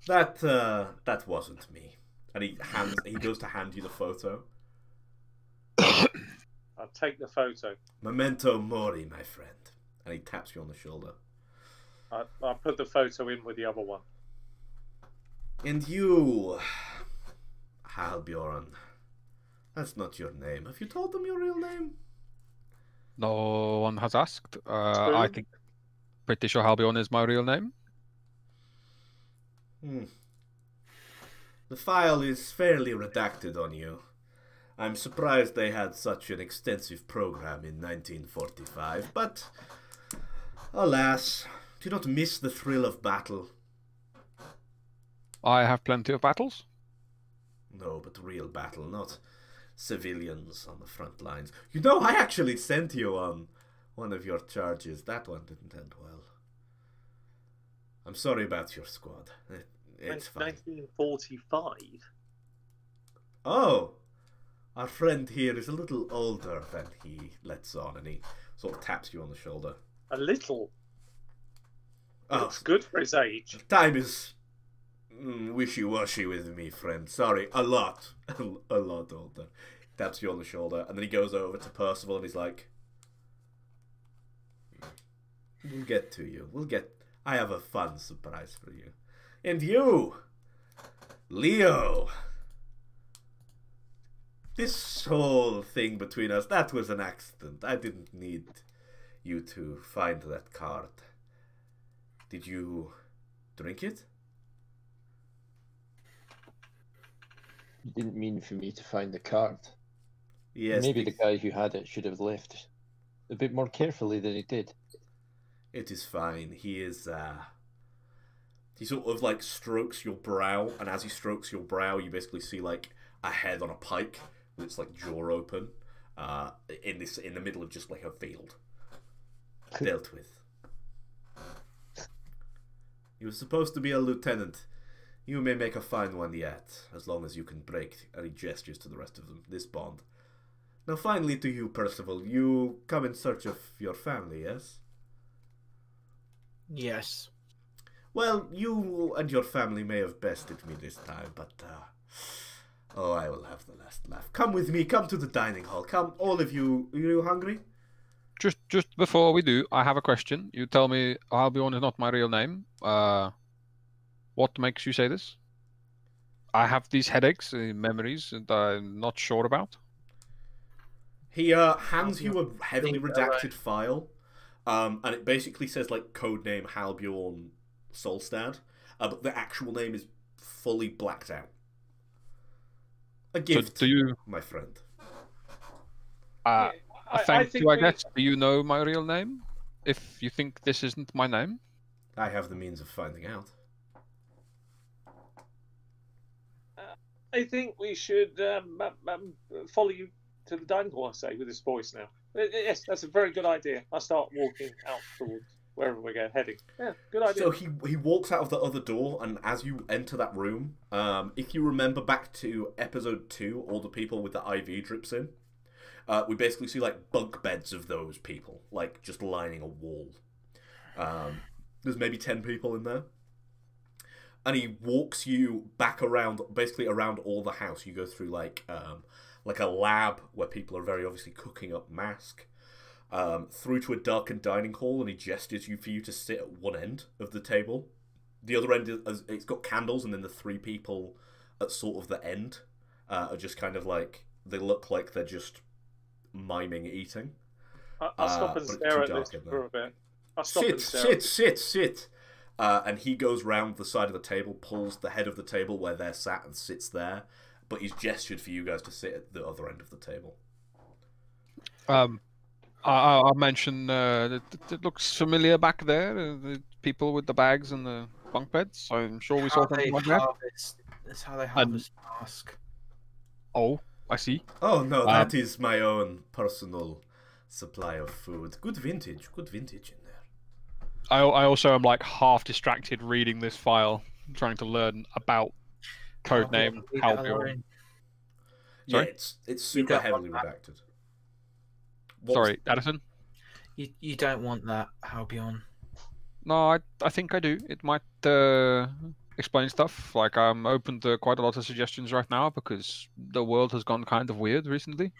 That wasn't me. And he goes to hand you the photo. I'll take the photo. Memento mori, my friend. And he taps you on the shoulder. I'll put the photo in with the other one. And you, Halbjorn. That's not your name. Have you told them your real name? No one has asked. I think pretty sure Halbjorn is my real name. The file is fairly redacted on you. I'm surprised they had such an extensive program in 1945, but alas, do not miss the thrill of battle. I have plenty of battles. No, but real battle, not civilians on the front lines. You know, I actually sent you on one of your charges. That one didn't end well. I'm sorry about your squad. It's fine. 1945. Oh, our friend here is a little older than he lets on, and he sort of taps you on the shoulder. A little. Oh, Looks good for his age. time is wishy-washy with me, friend. Sorry, a lot. A lot older. Taps you on the shoulder, and then he goes over to Percival, and he's like, we'll get to you. I have a fun surprise for you. And you, Leo. This whole thing between us, that was an accident. I didn't need you to find that card. Did you drink it? You didn't mean for me to find the card. Yes. Maybe the guy who had it should have left a bit more carefully than he did. It is fine. He is, he sort of strokes your brow, and as he strokes your brow, you basically see a head on a pike with its jaw open, in the middle of just a field. Dealt with. He was supposed to be a lieutenant. You may make a fine one yet, as long as you can break, and he gestures to the rest of them, this bond. Now finally to you, Percival. You come in search of your family, yes? Yes. Well, you and your family may have bested me this time, but oh, I will have the last laugh. Come with me. Come to the dining hall. Come, all of you. Are you hungry? Just before we do, I have a question. You tell me Albion is not my real name. What makes you say this? I have these headaches, memories that I'm not sure about. He hands you a heavily redacted file, and it basically says like codename Halbjorn Solstad, but the actual name is fully blacked out. A gift, So do you, my friend. thank you, I guess. Do you know my real name? If you think this isn't my name? I have the means of finding out. I think we should follow you to the dining hall, I say, with this voice now. Yes, that's a very good idea. I'll start walking out towards wherever we're heading. Yeah, good idea. So he walks out of the other door, and as you enter that room, if you remember back to episode 2, all the people with the IV drips in, we basically see like bunk beds of those people, like just lining a wall. There's maybe 10 people in there. And he walks you back around, basically around all the house. You go through like a lab where people are very obviously cooking up mask, through to a darkened dining hall, and he gestures for you to sit at one end of the table. The other end, it's got candles, and then the 3 people at sort of the end are just kind of like, they look like they're just miming eating. I'll stop and stare at this for a bit. I'll stop and stare. Sit. And he goes round the side of the table, pulls the head of the table where they're sat and sits there, but he's gestured for you guys to sit at the other end of the table. I'll mention it looks familiar back there. The people with the bags and the bunk beds. I'm sure we saw them like that. That's how they harvest mask. Oh, I see. Oh no, that is my own personal supply of food. Good vintage in there. I also am like half distracted reading this file, trying to learn about codename Halbjorn. Yeah, it's super heavily redacted. Sorry, Addison? You don't want that, Halbjorn. No, I think I do. It might explain stuff. Like, I'm open to quite a lot of suggestions right now because the world has gone kind of weird recently.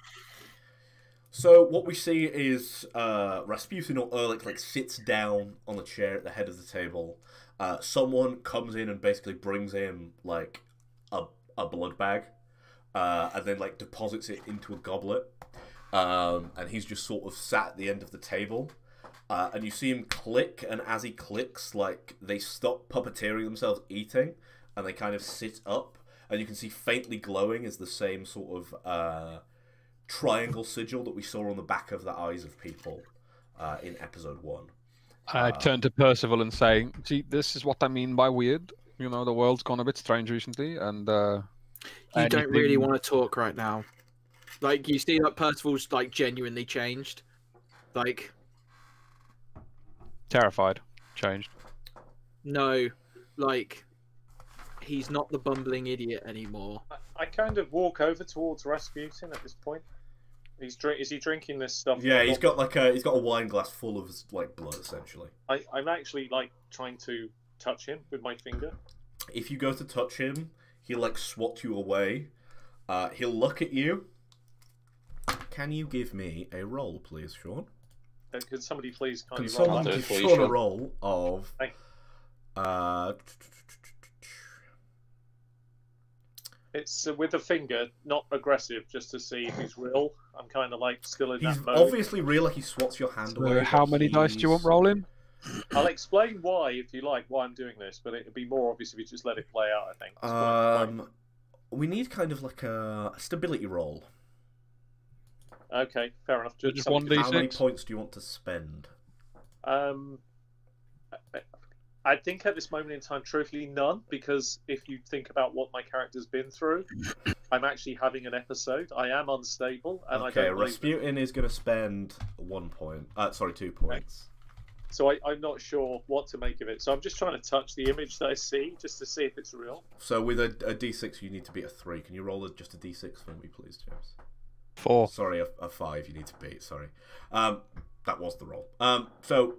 So what we see is Rasputin or Erlich like sits down on a chair at the head of the table. Someone comes in and basically brings him like a blood bag, and then like deposits it into a goblet. And he's just sort of sat at the end of the table. And you see him click, and as he clicks, like they stop puppeteering themselves eating, and they kind of sit up, and you can see faintly glowing is the same sort of triangle sigil that we saw on the back of the eyes of people in episode 1. I turn to Percival and say, "See, this is what I mean by weird. You know, the world's gone a bit strange recently, and you don't really want to talk right now. Like, you see, like Percival's like genuinely changed, like terrified, changed. No, like he's not the bumbling idiot anymore. I kind of walk over towards Rasputin at this point. Is he drinking this stuff? Yeah, he's got a wine glass full of like blood, essentially. I'm actually like trying to touch him with my finger. If you go to touch him, he'll like swat you away. He'll look at you. Can you give me a roll, please, Sean? Could somebody please Can roll someone that? give Sean a roll of? It's with a finger, not aggressive, just to see if he's real. I'm kind of like still in He's that mode. obviously real, like he swats your hand away. How many dice do you want rolling? I'll explain why, if you like, why I'm doing this, but it'd be more obvious if you just let it play out, I think. We need kind of like a stability roll. Okay, fair enough. Just 1d6? How many points do you want to spend? I think at this moment in time, truthfully, none, because if you think about what my character's been through, I'm actually having an episode. I am unstable, and okay, I don't Rasputin is going to spend 2 points. Okay. So I'm not sure what to make of it. So I'm just trying to touch the image that I see, just to see if it's real. So with a d6, you need to beat a 3. Can you roll just a d6 for me, please, James? 4. Sorry, a 5 you need to beat, sorry. That was the roll. So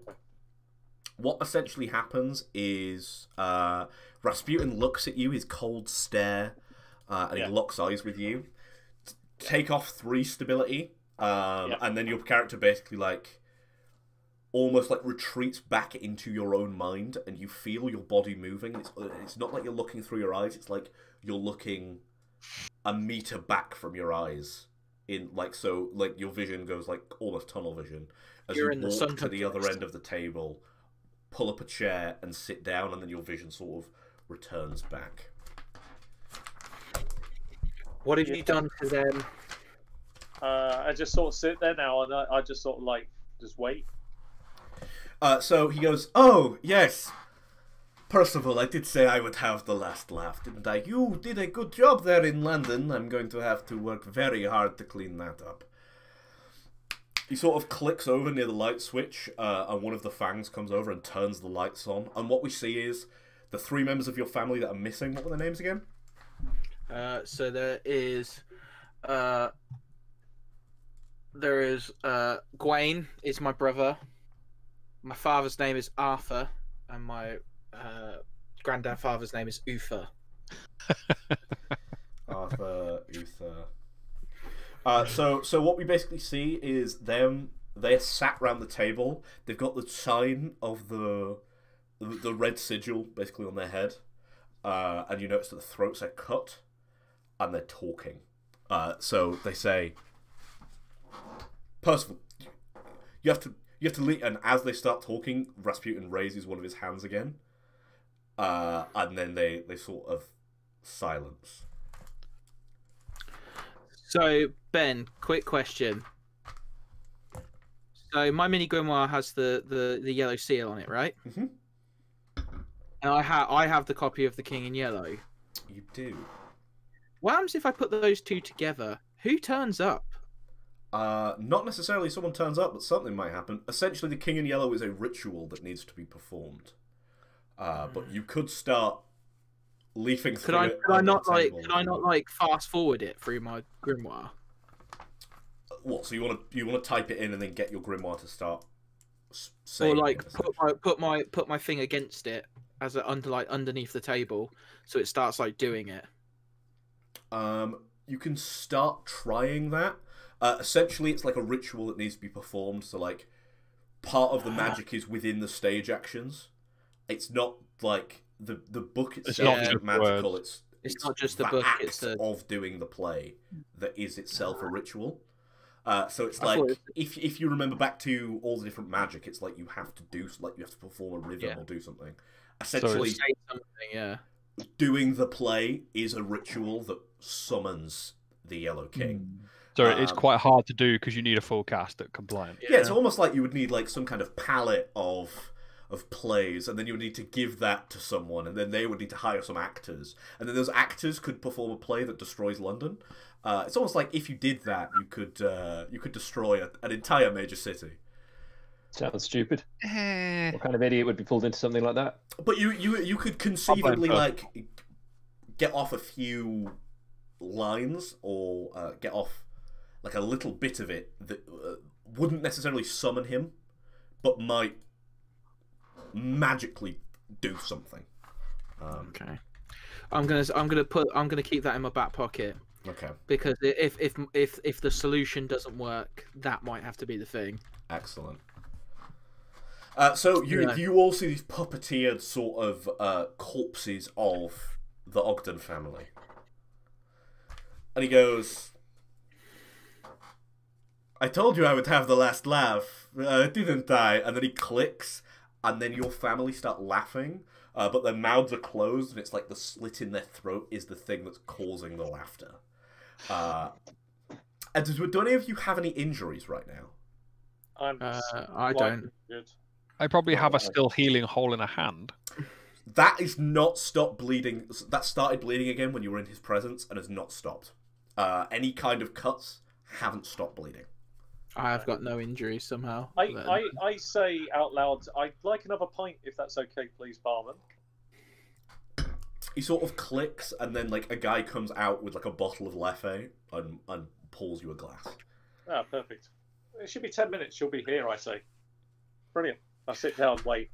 what essentially happens is Rasputin looks at you, his cold stare, and he locks eyes with you. Take off 3 stability, and then your character basically like almost like retreats back into your own mind, and you feel your body moving. It's not like you're looking through your eyes. It's like you're looking a meter back from your eyes. In like so, like your vision goes like almost tunnel vision as You're you in the walk to the sun other end of the table, pull up a chair and sit down, and then your vision sort of returns back. What have you done to them? I just sort of sit there now, and I just sort of like just wait. So he goes, "Oh yes, Percival, I did say I would have the last laugh, didn't I? You did a good job there in London. I'm going to have to work very hard to clean that up." He sort of clicks over near the light switch, and one of the fangs comes over and turns the lights on. And what we see is the 3 members of your family that are missing. What were their names again? So there is Gawain is my brother. My father's name is Arthur, and my granddad father's name is Uther. Arthur, Uther. So what we basically see is them. They're sat round the table. They've got the sign of the red sigil basically on their head, and you notice that the throats are cut, and they're talking. So they say, "Percival, you have to leave." And as they start talking, Rasputin raises one of his hands again, and then they sort of silence. So Ben, quick question. So my mini grimoire has the yellow seal on it, right? Mm-hmm. And I have the copy of the King in Yellow. You do. What happens if I put those 2 together? Who turns up? Not necessarily someone turns up, but something might happen. Essentially, the King in Yellow is a ritual that needs to be performed. But you could start leafing through it. Could I not like fast forward it through my grimoire? What? So you want to type it in and then get your grimoire to start Or saying like it, put my thing against it as underneath the table, so it starts like doing it. You can start trying that. Essentially, it's like a ritual that needs to be performed. So like, part of the magic is within the stage actions. It's not like the book itself isn't magical. Words. It's not just the the book. act It's the of doing the play that is itself a ritual. So it's I like thought if you remember back to all the different magic, it's like you have to perform a rhythm Yeah. or do something. Essentially, say something, yeah. doing the play is a ritual that summons the Yellow King. So it's quite hard to do because you need a full cast at compliant. Yeah, it's almost like you would need like some kind of palette of plays, and then you would need to give that to someone, and then they would need to hire some actors, and then those actors could perform a play that destroys London. It's almost like if you did that, you could destroy an entire major city. Sounds stupid. What kind of idiot would be pulled into something like that? But you could conceivably I'll blame like get off a few lines or get off like a little bit of it that wouldn't necessarily summon him, but might magically do something. Okay. I'm gonna keep that in my back pocket. Okay. Because if the solution doesn't work, that might have to be the thing. Excellent. So you all see these puppeteered sort of corpses of the Ogden family, and he goes, "I told you I would have the last laugh, didn't I?" And then he clicks, and then your family start laughing, but their mouths are closed, and it's like the slit in their throat is the thing that's causing the laughter. And do any of you have any injuries right now? I don't. Good. I probably have a still healing hole in a hand. That is not stopped bleeding. That started bleeding again when you were in his presence and has not stopped. Any kind of cuts haven't stopped bleeding. I have got no injuries somehow. I say out loud, I'd like another pint if that's okay, please, barman. He sort of clicks, and then like a guy comes out with like a bottle of Leffe and pulls you a glass. Ah, perfect. It should be 10 minutes. She'll be here, I say. Brilliant. I sit down, wait.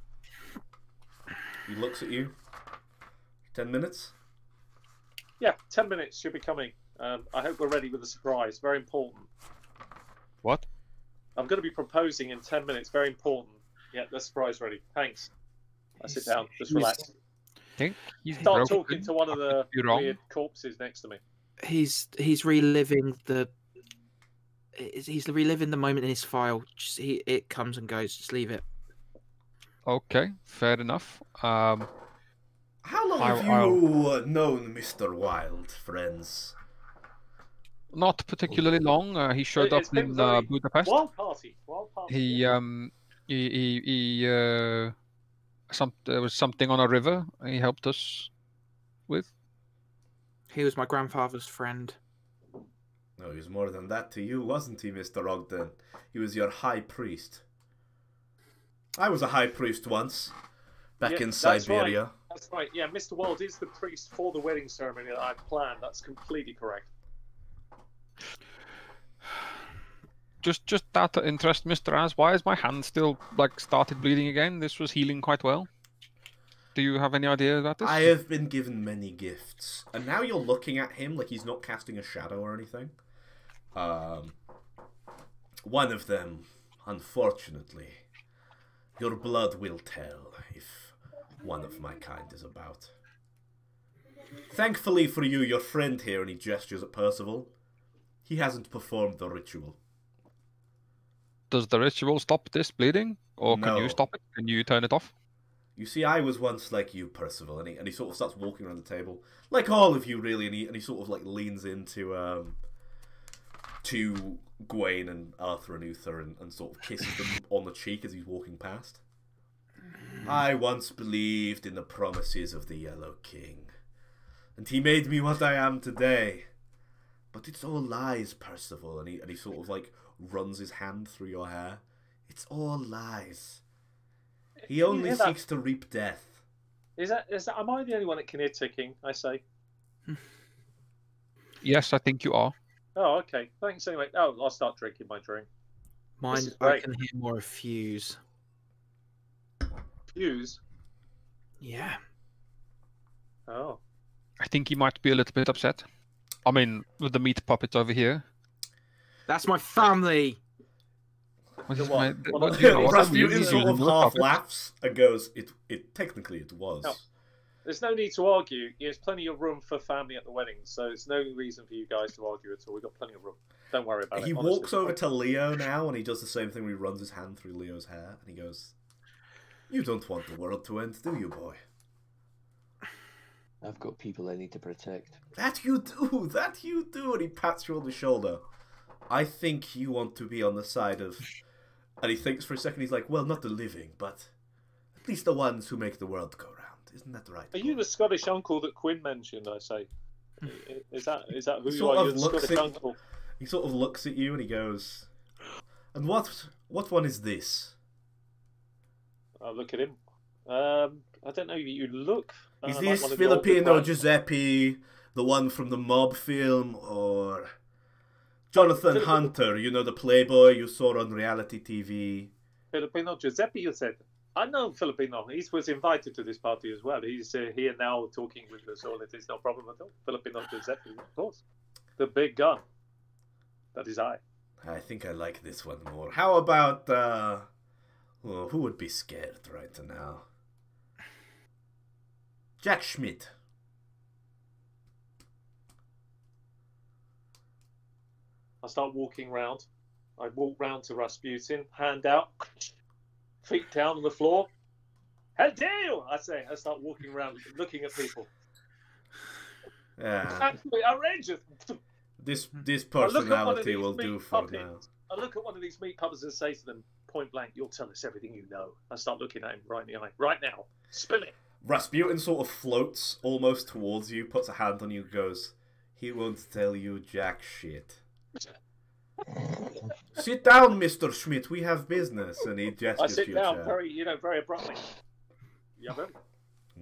He looks at you. 10 minutes? Yeah, 10 minutes should be coming. I hope we're ready with the surprise. Very important. What? I'm going to be proposing in 10 minutes. Very important. Yeah, the surprise ready. Thanks. I sit down. Just relax. Think he's Start broken. talking to one of the You're wrong. weird corpses next to me. He's reliving the moment in his file. It comes and goes. Just leave it. Okay, fair enough. How long have you known Mr. Wild, friends? Not particularly long. He showed up in Budapest. Wild party. There was something on a river he helped us with. He was my grandfather's friend. No, he was more than that to you, wasn't he, Mr. Ogden? He was your high priest. I was a high priest once, back in Siberia. That's right. Yeah, Mr. Wild is the priest for the wedding ceremony that I planned. That's completely correct. Just out of interest, Mr. Az, why is my hand still started bleeding again? This was healing quite well. Do you have any idea about this? I have been given many gifts, and now you're looking at him like he's not casting a shadow or anything. One of them, unfortunately, your blood will tell if one of my kind is about. Thankfully for you, your friend here, and he gestures at Percival, he hasn't performed the ritual. Does the ritual stop this bleeding? Or can you stop it? Can you turn it off? You see, I was once like you, Percival, and he sort of starts walking around the table, like all of you, really, and he sort of leans into to Gawain and Arthur and Uther and sort of kisses them on the cheek as he's walking past. I once believed in the promises of the Yellow King, and he made me what I am today. But it's all lies, Percival, and he sort of runs his hand through your hair. It's all lies. He only seeks to reap death. Is that? Am I the only one that can hear ticking? I say. Yes, I think you are. Oh, okay. Thanks anyway. Oh, I'll start drinking my drink. Mine, I can hear more of Fuse. Fuse? Yeah. Oh. I think he might be a little bit upset. I mean, with the meat puppets over here. That's my family. Rasputin sort of half laughs and goes, technically it was. No. There's no need to argue. There's plenty of room for family at the wedding, so there's no reason for you guys to argue at all. We've got plenty of room. Don't worry about it. He walks over to Leo now, and he does the same thing where he runs his hand through Leo's hair, and he goes, "You don't want the world to end, do you, boy? I've got people I need to protect." That you do, and he pats you on the shoulder. I think you want to be on the side of... And he thinks for a second, he's like, well, not the living, but at least the ones who make the world go round. Isn't that right? Are you the Scottish uncle that Quinn mentioned, I say? Is that who you are? You're the Scottish uncle? He sort of looks at you and he goes, and what one is this? I'll look at him. I don't know, you look... Is this like Filipino Giuseppe, the one from the Mob film, or Jonathan Hunter, the playboy you saw on reality TV? Filipino Giuseppe, you said? I know Filipino. He was invited to this party as well. He's here now talking with us all. It is no problem at all. Filipino Giuseppe, of course. The big gun. That is I. I think I like this one more. How about, who would be scared right now? Jack Schmidt. I start walking round. I walk round to Rasputin, hand out, feet down on the floor. How dare you? I say. I start walking around, looking at people. Yeah. Absolutely outrageous. This personality will do for now. I look at one of these meat puppets and say to them, point blank, "You'll tell us everything you know." I start looking at him right in the eye. Right now. Spill it. Rasputin sort of floats almost towards you, puts a hand on you, goes, "He won't tell you jack shit." Sit down, Mr. Schmidt. We have business. And he gestures I sit to your down chair. very abruptly. Yeah, very.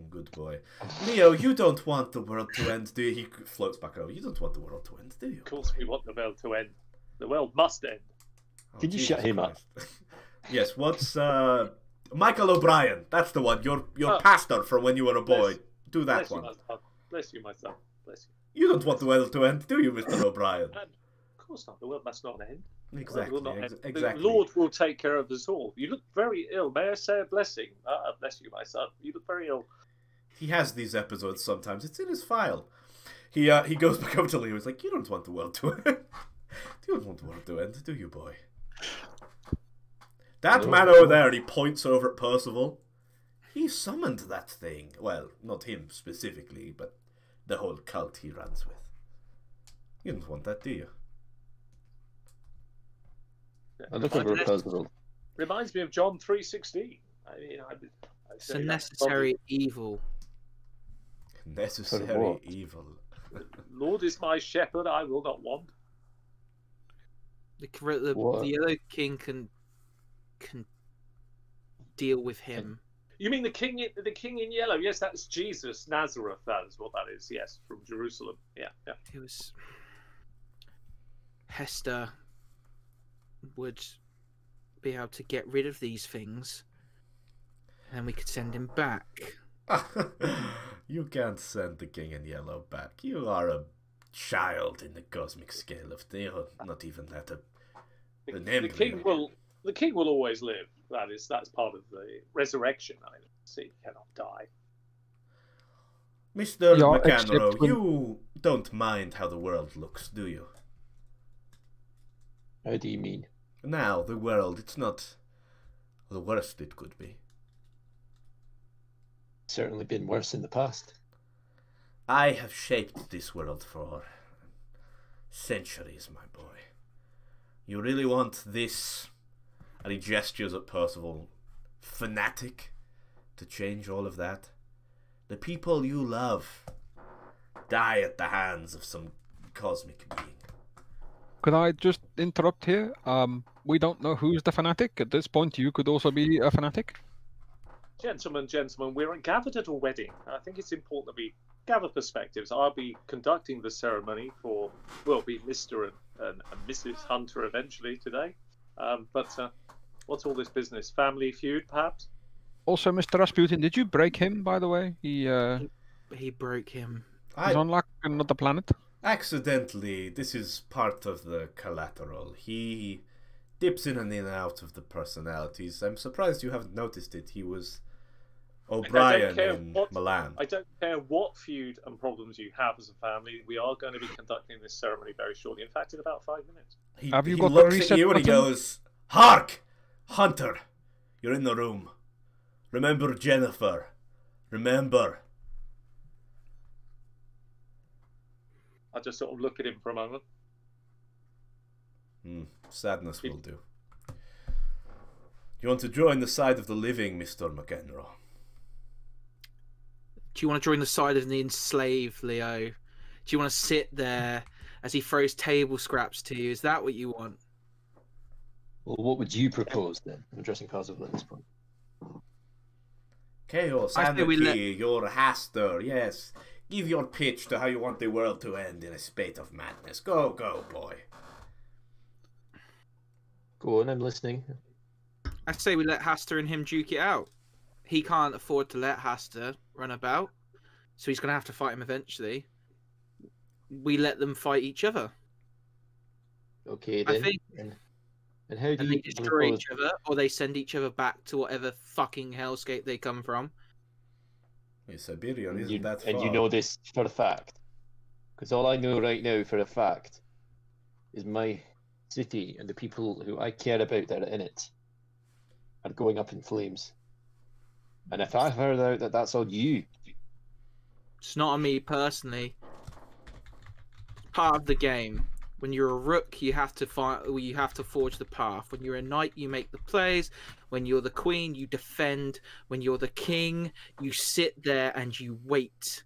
Good boy. Leo, you don't want the world to end, do you? He floats back over. You don't want the world to end, do you? Of course we want the world to end. The world must end. Did you shut him up? Yes, Michael O'Brien. That's the one. Your pastor from when you were a boy. Do that bless one. You, my son. Bless you, my son. Bless You don't want the world to end, do you, Mr. O'Brien? you. Of course not. The world must not end. Exactly. Will not end. Exactly. The Lord will take care of us all. You look very ill. May I say a blessing? Bless you, my son. You look very ill. He has these episodes sometimes. It's in his file. He goes back over to Leo. He's like, you don't want the world to end. You don't want the world to end, do you, boy? That man over there, and he points over at Percival. He summoned that thing. Well, not him specifically, but the whole cult he runs with. You don't want that, do you? I look over at Percival. Reminds me of John 3:16. It's a necessary evil. Necessary evil. Lord is my shepherd, I will not want. The Yellow King can deal with him. You mean the king in yellow? Yes, that's Jesus, Nazareth. That is what that is. Yes, from Jerusalem. Yeah. It was Hester would be able to get rid of these things, and we could send him back. You can't send the king in yellow back. You are a child in the cosmic scale of Theo. Not even that The king will always live. That's part of the resurrection. He cannot die. Mr. Yeah, McEnroe, you don't mind how the world looks, do you? How do you mean? Now, the world, it's not the worst it could be. Certainly been worse in the past. I have shaped this world for centuries, my boy. You really want this, and he gestures at Percival, fanatic, to change all of that? The people you love die at the hands of some cosmic being. Could I just interrupt here? We don't know who's the fanatic. At this point, you could also be a fanatic. Gentlemen, we're gathered at a wedding. I think it's important that we gather perspectives. I'll be conducting the ceremony for, well, be Mr. and Mrs. Hunter eventually today. But what's all this business? Family feud, perhaps? Also, Mr. Rasputin, did you break him, by the way? He broke him. He's on like another planet. Accidentally, this is part of the collateral. He dips in and out of the personalities. I'm surprised you haven't noticed it. He was O'Brien in Milan. I don't care what feud and problems you have as a family. We are going to be conducting this ceremony very shortly. In fact, in about 5 minutes. He looks at you and he goes, "Hark! Hunter! You're in the room. Remember Jennifer. Remember." I just sort of look at him for a moment. Sadness will do. You want to join the side of the living, Mr. McEnroe? Do you want to join the side of the enslaved, Leo? Do you want to sit there as he throws table scraps to you? Is that what you want? Well, what would you propose then? I'm addressing Percival at this point. Chaos, anarchy, your Haster, yes. Give your pitch to how you want the world to end in a spate of madness. Go, boy. Go on, I'm listening. I say we let Haster and him duke it out. He can't afford to let Haster run about, so he's going to have to fight him eventually. We let them fight each other. Okay, then. I think, and how do they you destroy each other, or they send each other back to whatever fucking hellscape they come from. Siberia isn't that far. And you know this for a fact. Because all I know right now for a fact is my city and the people who I care about that are in it are going up in flames. And if I heard out that that's on you... It's not on me personally. It's part of the game. When you're a rook, you have to fight. You have to forge the path. When you're a knight, you make the plays. When you're the queen, you defend. When you're the king, you sit there and you wait.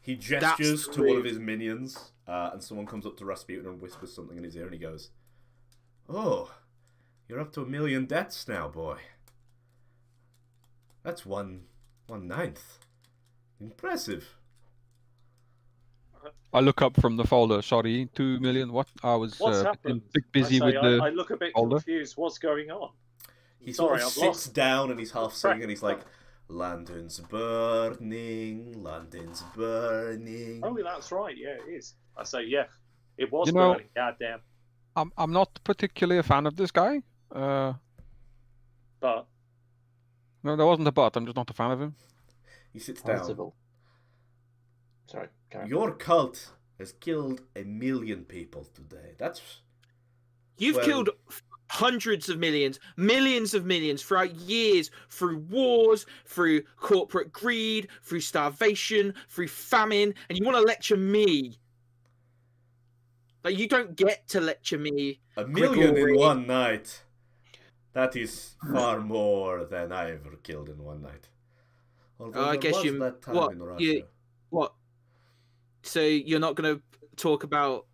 He gestures to one of his minions, and someone comes up to Rasputin and whispers something in his ear, and he goes, "Oh, you're up to 1 million deaths now, boy. That's 1/9. Impressive." I look up from the folder. Sorry, 2 million. What? I was What's happened? busy with the I look a bit folder. confused. What's going on? He Sorry, sort of I've sits lost down and he's half singing track. and he's like, London's burning, London's burning. Oh, that's right. Yeah, it is. I say, yeah, it was You know- burning. Goddamn. I'm not particularly a fan of this guy. But No, there wasn't a but. I'm just not a fan of him. He sits down. Palatable. Sorry, carry on. Your cult has killed 1 million people today. You've Well- killed hundreds of millions, millions of millions throughout years, through wars, through corporate greed, through starvation, through famine, and you want to lecture me? Like, you don't get to lecture me. 1 million in Gregory. one night. That is far more than I ever killed in one night. Although I there guess was you- that time what, in Russia. you- What? So you're not going to talk about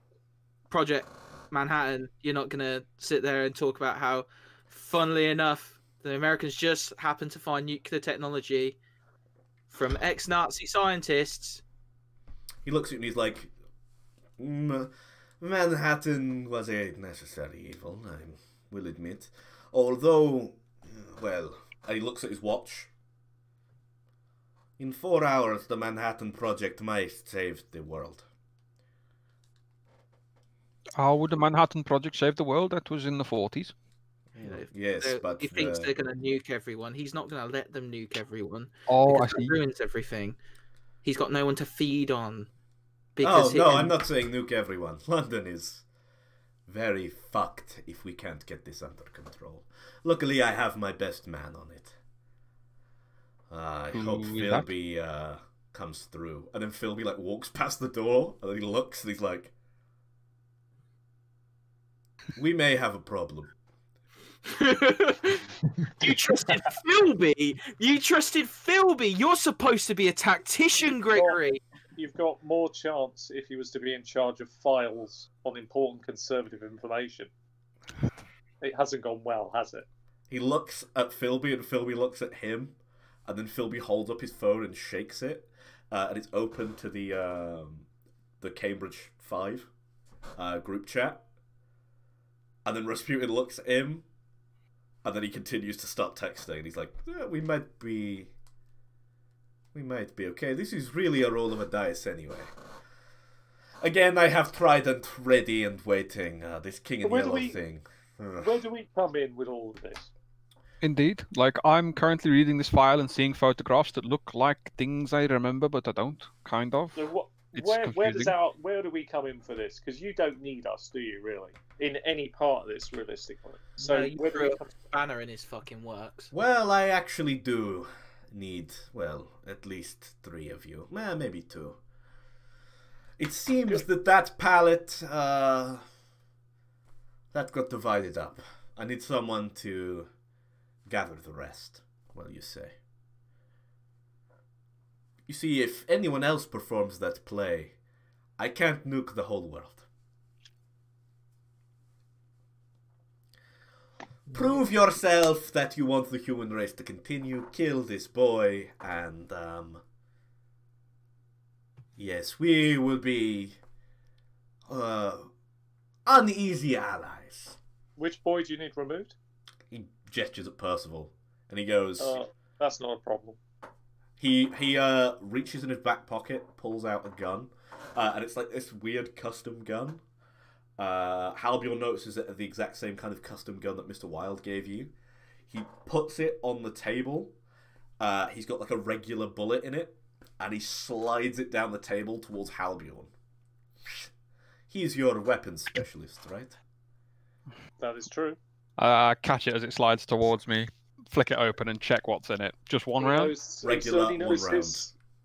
Project Manhattan? You're not going to sit there and talk about how, funnily enough, the Americans just happened to find nuclear technology from ex-Nazi scientists? He looks at you and he's like, Manhattan was a necessary evil, I will admit. Although, well, and he looks at his watch. In 4 hours, the Manhattan Project might save the world. How would the Manhattan Project save the world? That was in the 40s. You know, Yes, but he thinks they're going to nuke everyone. He's not going to let them nuke everyone. Oh, I Because that see. ruins everything. He's got no one to feed on. Oh, no, him- I'm not saying nuke everyone. London is very fucked if we can't get this under control. Luckily, I have my best man on it. I hope Who is that? Philby comes through. And then Philby like walks past the door, and then he looks, and he's like, we may have a problem. You trusted Philby. You trusted Philby. You're supposed to be a tactician, Gregory. you've got more chance if he was to be in charge of files on important conservative information. It hasn't gone well, has it? He looks at Philby, and Philby looks at him, and then Philby holds up his phone and shakes it, and it's open to the Cambridge 5 group chat. And then Rasputin looks at him, and then he continues to start texting, and he's like, we might be okay. This is really a roll of a dice anyway. Again, I have Trident ready and waiting. This King in Where do Yellow we- thing. Where do we come in with all of this? Indeed. Like, I'm currently reading this file and seeing photographs that look like things I remember, but I don't. Kind of. So what? It's Where do we come in for this? Because you don't need us, do you? Really, in any part of this, realistically. So No, you where do threw we a come? banner in his fucking works. Well, I actually do need, well, at least 3 of you. Maybe 2. It seems that pallet, that got divided up. I need someone to gather the rest, well, you say. You see, if anyone else performs that play, I can't nuke the whole world. Prove yourself that you want the human race to continue, kill this boy, and, yes, we will be, uneasy allies. Which boy do you need removed? He gestures at Percival, and he goes, That's not a problem. He reaches in his back pocket, pulls out a gun, and it's like this weird custom gun. Halbjorn notices it the exact same kind of custom gun that Mr. Wilde gave you. He puts it on the table. He's got like a regular bullet in it, and he slides it down the table towards Halbjorn. He's your weapons specialist, right? That is true. Catch it as it slides towards me, flick it open, and check what's in it. Just one round? Regular, he certainly one knows round.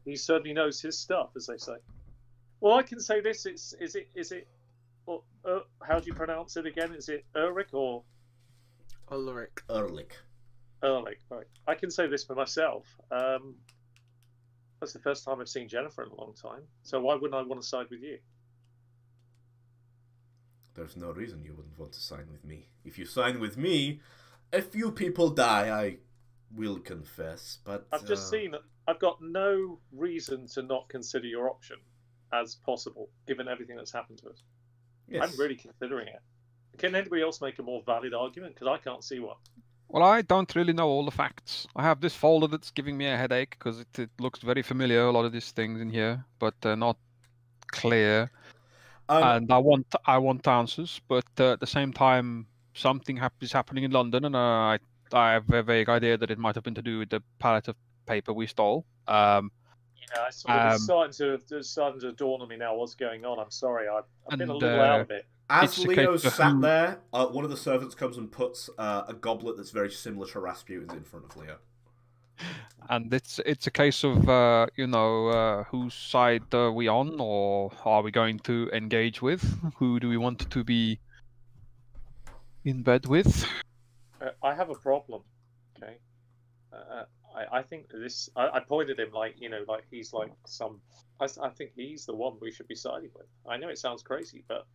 he certainly knows his stuff, as they say. Well, I can say this. Is it? How do you pronounce it again? Is it Ulrich or Ulrich. Ehrlich. Ehrlich? Right. I can say this for myself. That's the first time I've seen Jennifer in a long time. So why wouldn't I want to side with you? There's no reason you wouldn't want to sign with me. If you sign with me, a few people die, I will confess, but... I've just seen. I've got no reason to not consider your option as possible, given everything that's happened to us. yes. I'm really considering it. Can anybody else make a more valid argument? Because I can't see one. Well, I don't really know all the facts. I have this folder that's giving me a headache because it looks very familiar, a lot of these things in here, but not clear. And I want answers, but at the same time, something is happening in London, and I have a vague idea that it might have been to do with the pallet of paper we stole. Yeah, it's starting to dawn on me now what's going on. I'm sorry, I've been a little out of it. As Leo sat there, one of the servants comes and puts a goblet that's very similar to Rasputin's in front of Leo. And it's a case of whose side are we on, or are we going to engage with? Who do we want to be in bed with? I have a problem. Okay, I think this. I pointed him like he's like some. I think he's the one we should be siding with. I know it sounds crazy, but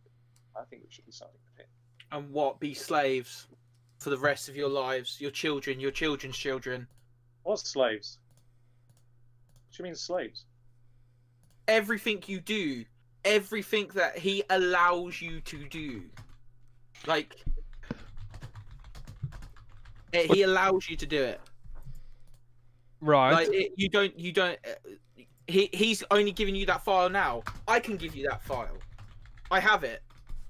I think we should be siding with him. And what? Be slaves for the rest of your lives, your children, your children's children. What slaves? What do you mean slaves? Everything you do, everything that he allows you to do, like he allows you to do it. Right. Like you don't. He's only giving you that file now. I can give you that file. I have it.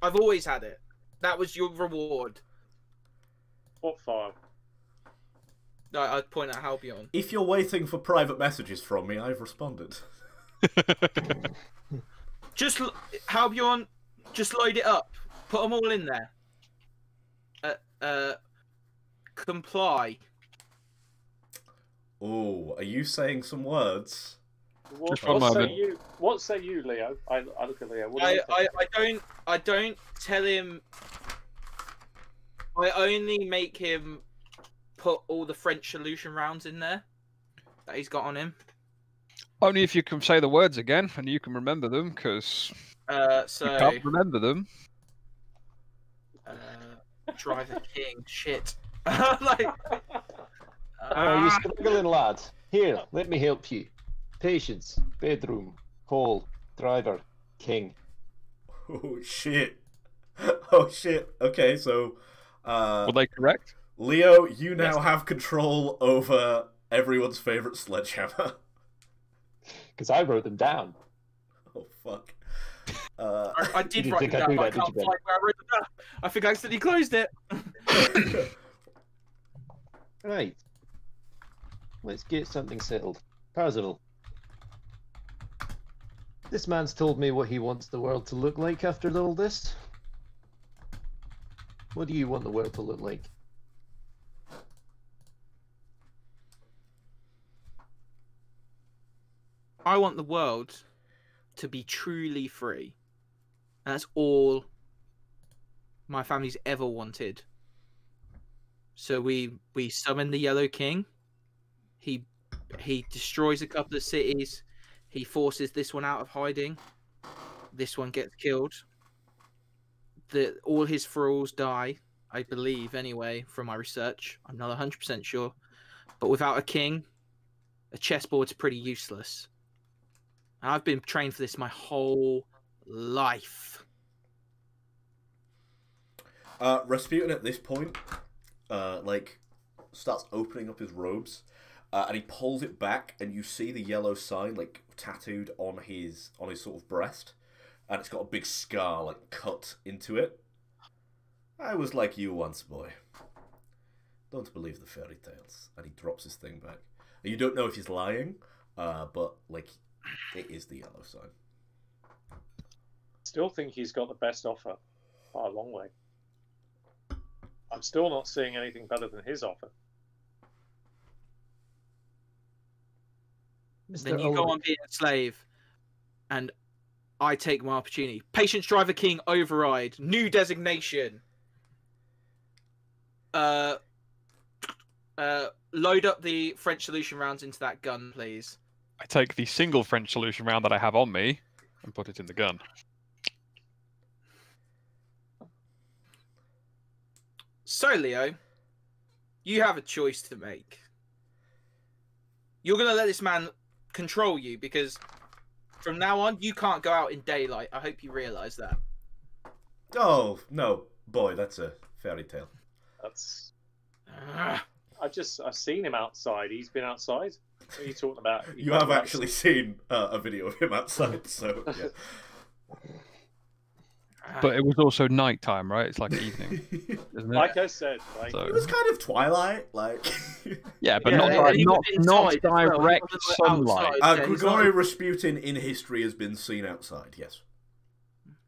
I've always had it. That was your reward. What file? No, I'd point at Halbjorn. If you're waiting for private messages from me, I've responded. Just Halbjorn, just load it up. Put them all in there. Comply. Oh, are you saying some words? What say you, Leo? I look at Leo. What do you think? I don't tell him. I only make him put all the French solution rounds in there that he's got on him. Only if you can say the words again and you can remember them, because so you can't remember them. Driver King, shit. You struggling, lad. Here, let me help you. Patience, bedroom, hall, driver, king. Oh shit! Oh shit! Okay, so were they correct? Leo, you now have control over everyone's favorite sledgehammer. Because I wrote them down. Oh fuck! I did write them down, but I can't find where I wrote them down. I think I accidentally closed it. Right. Let's get something settled. Parzival. This man's told me what he wants the world to look like after all this. What do you want the world to look like? I want the world to be truly free. And that's all my family's ever wanted. So we summon the Yellow King. He destroys a couple of cities. He forces this one out of hiding. This one gets killed. All his thralls die, I believe, anyway, from my research. I'm not 100% sure. But without a king, a chessboard's pretty useless. And I've been trained for this my whole life. Rasputin at this point, starts opening up his robes, and he pulls it back, and you see the yellow sign tattooed on his sort of breast, and it's got a big scar cut into it. I was like you once, boy. Don't believe the fairy tales. And he drops his thing back. And you don't know if he's lying, but it is the yellow sign. Still think he's got the best offer by a long way. I'm still not seeing anything better than his offer. Then you go on being a slave, and I take my opportunity. Patience Driver King override. New designation. Load up the French solution rounds into that gun, please. I take the single French solution round that I have on me and put it in the gun. So, Leo, you have a choice to make. You're going to let this man control you, because from now on, you can't go out in daylight. I hope you realise that. Oh, no, boy, that's a fairy tale. I've seen him outside. He's been outside. What are you talking about? You have actually seen a video of him outside, so yeah. But it was also nighttime, right? It's like evening, isn't it? Like I said, like, So- It was kind of twilight, like. Yeah, but Yeah, not, and he was not inside as well. He direct wasn't, like, sunlight. outside. Yeah, he's Grigori not- Rasputin in history has been seen outside, yes.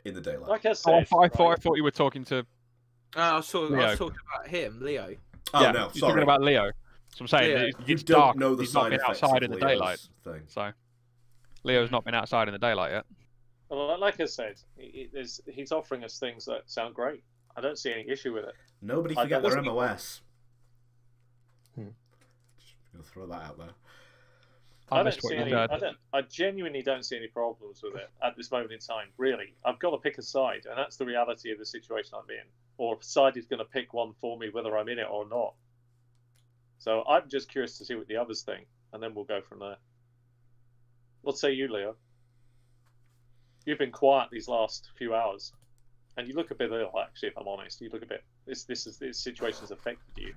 In the daylight. like I Oh, said, I thought you were talking to. I was talking Leo. about him, Leo. Oh, yeah, no, you're sorry. talking about Leo. So I'm saying Yeah. it's, You it's don't dark. know the He's not side been effects outside of in the daylight. Leo's thing. So Leo's not been outside in the daylight yet. well, like I said, he's offering us things that sound great. I don't see any issue with it. Nobody I forget don't- their MOS. Hmm. Just gonna throw that out there. I I missed don't what see you any. said. I genuinely don't see any problems with it at this moment in time. Really, I've got to pick a side, and that's the reality of the situation I'm in. Or a side is going to pick one for me, whether I'm in it or not. So I'm just curious to see what the others think, and then we'll go from there. What say you, Leo? You've been quiet these last few hours, and you look a bit ill. Actually, if I'm honest, you look a bit. This situation's affected you.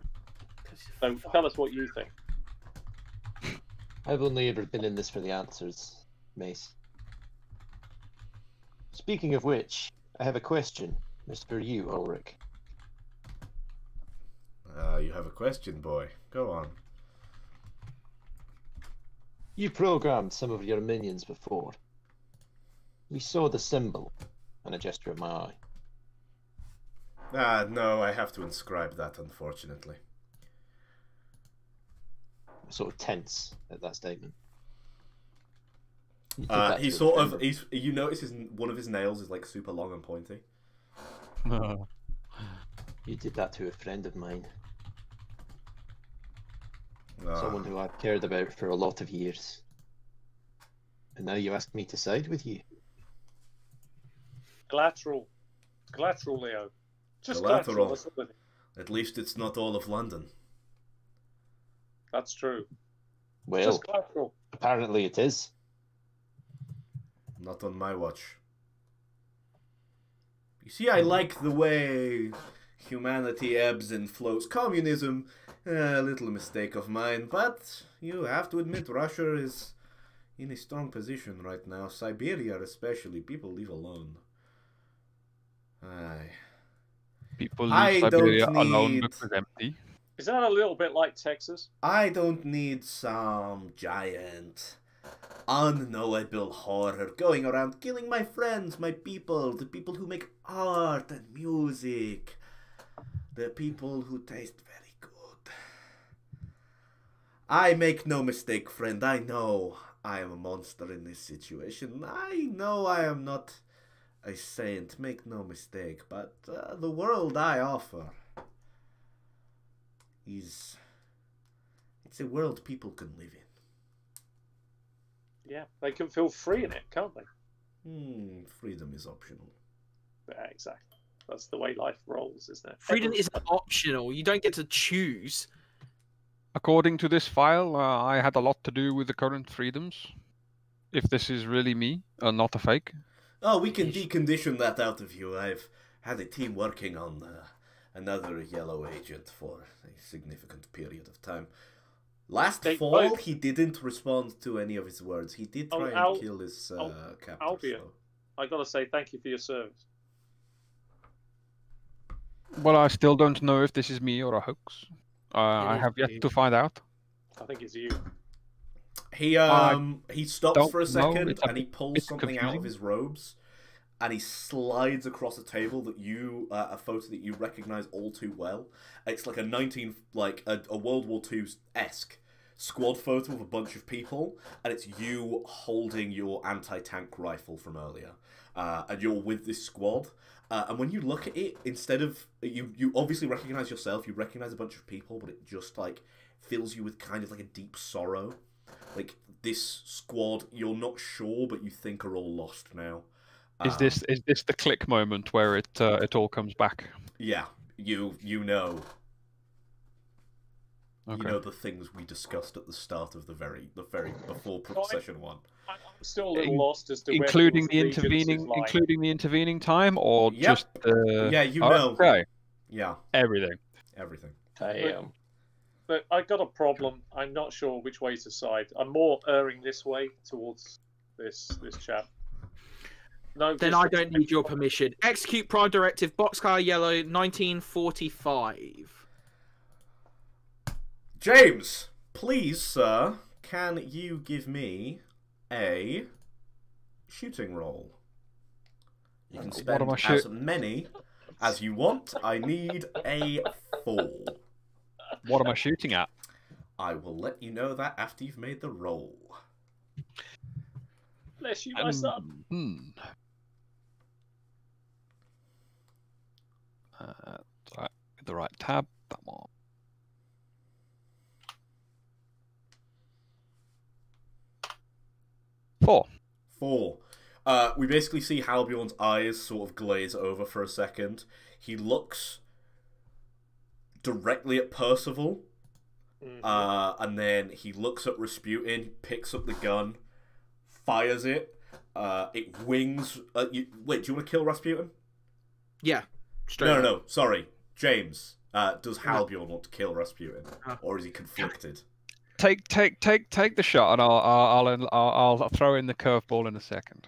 So tell us what you think. I've only ever been in this for the answers, Mace. Speaking of which, I have a question, Mr. You, Ulrich. You have a question, boy. Go on. You programmed some of your minions before. We saw the symbol, and a gesture of my eye. No, I have to inscribe that, unfortunately. I'm sort of tense at that statement. You did that He to a sort friend of, you notice one of his nails is like super long and pointy. You did that to a friend of mine. Ah. Someone who I've cared about for a lot of years. And now you ask me to side with you. Collateral, Leo. Just Collateral. collateral. That's all it is. At least it's not all of London. That's true. Well, Just collateral. apparently it is. Not on my watch. You see, I like the way humanity ebbs and flows. Communism, a little mistake of mine, but you have to admit Russia is in a strong position right now. Siberia especially, people leave alone. Aye. People I leave don't Siberia alone need- because empty. Is that a little bit like Texas? I don't need some giant, unknowable horror going around killing my friends, my people, the people who make art and music, the people who taste very good. I make no mistake, friend. I know I am a monster in this situation. I know I am not a saint, make no mistake, but the world I offer it's a world people can live in. Yeah, they can feel free in it, can't they? Freedom is optional. Yeah, exactly. That's the way life rolls, isn't it? Freedom isn't optional. You don't get to choose. According to this file, I had a lot to do with the current freedoms. If this is really me, not a fake. Oh, we can decondition that out of you. I've had a team working on another yellow agent for a significant period of time. Last fall, he didn't respond to any of his words. He did try and kill his captor. Albion, I gotta say thank you for your service. Well, I still don't know if this is me or a hoax. I have yet to find out. I think it's you. He stops for a know. second It's a and he bit- pulls it's something out of confusing. his robes and he slides across a table that you a photo that you recognize all too well. It's like a a World War II esque squad photo of a bunch of people, and it's you holding your anti-tank rifle from earlier, and you're with this squad. And when you look at it, instead of you obviously recognize yourself, you recognize a bunch of people, but it just like fills you with kind of like a deep sorrow. Like this squad, you're not sure, but you think are all lost now. Is this the click moment where it all comes back? Yeah, you know. Okay. You know the things we discussed at the start of the very before session 1. I'm still a little lost as to including the where people's allegiances lie. including the intervening time, or Yep. just Yeah, you know. Okay, Yeah, everything. everything. Damn. But I got a problem. I'm not sure which way to side. I'm more erring this way towards this chap. No, Then I don't need your permission. Execute Prime Directive, Boxcar Yellow, 1945. James, please, sir, can you give me a shooting roll? You can spend as many as you want. I need a 4. What am I shooting at? I will let you know that after you've made the roll. Bless you, my son. Right, the right tab. That one. Four. We basically see Halbjorn's eyes sort of glaze over for a second. He looks directly at Percival, and then he looks at Rasputin, picks up the gun, fires it. It wings. Wait, do you want to kill Rasputin? Yeah. No. Sorry, James. Does Halbjorn want to kill Rasputin, or is he conflicted? Take the shot, and I'll throw in the curveball in a second.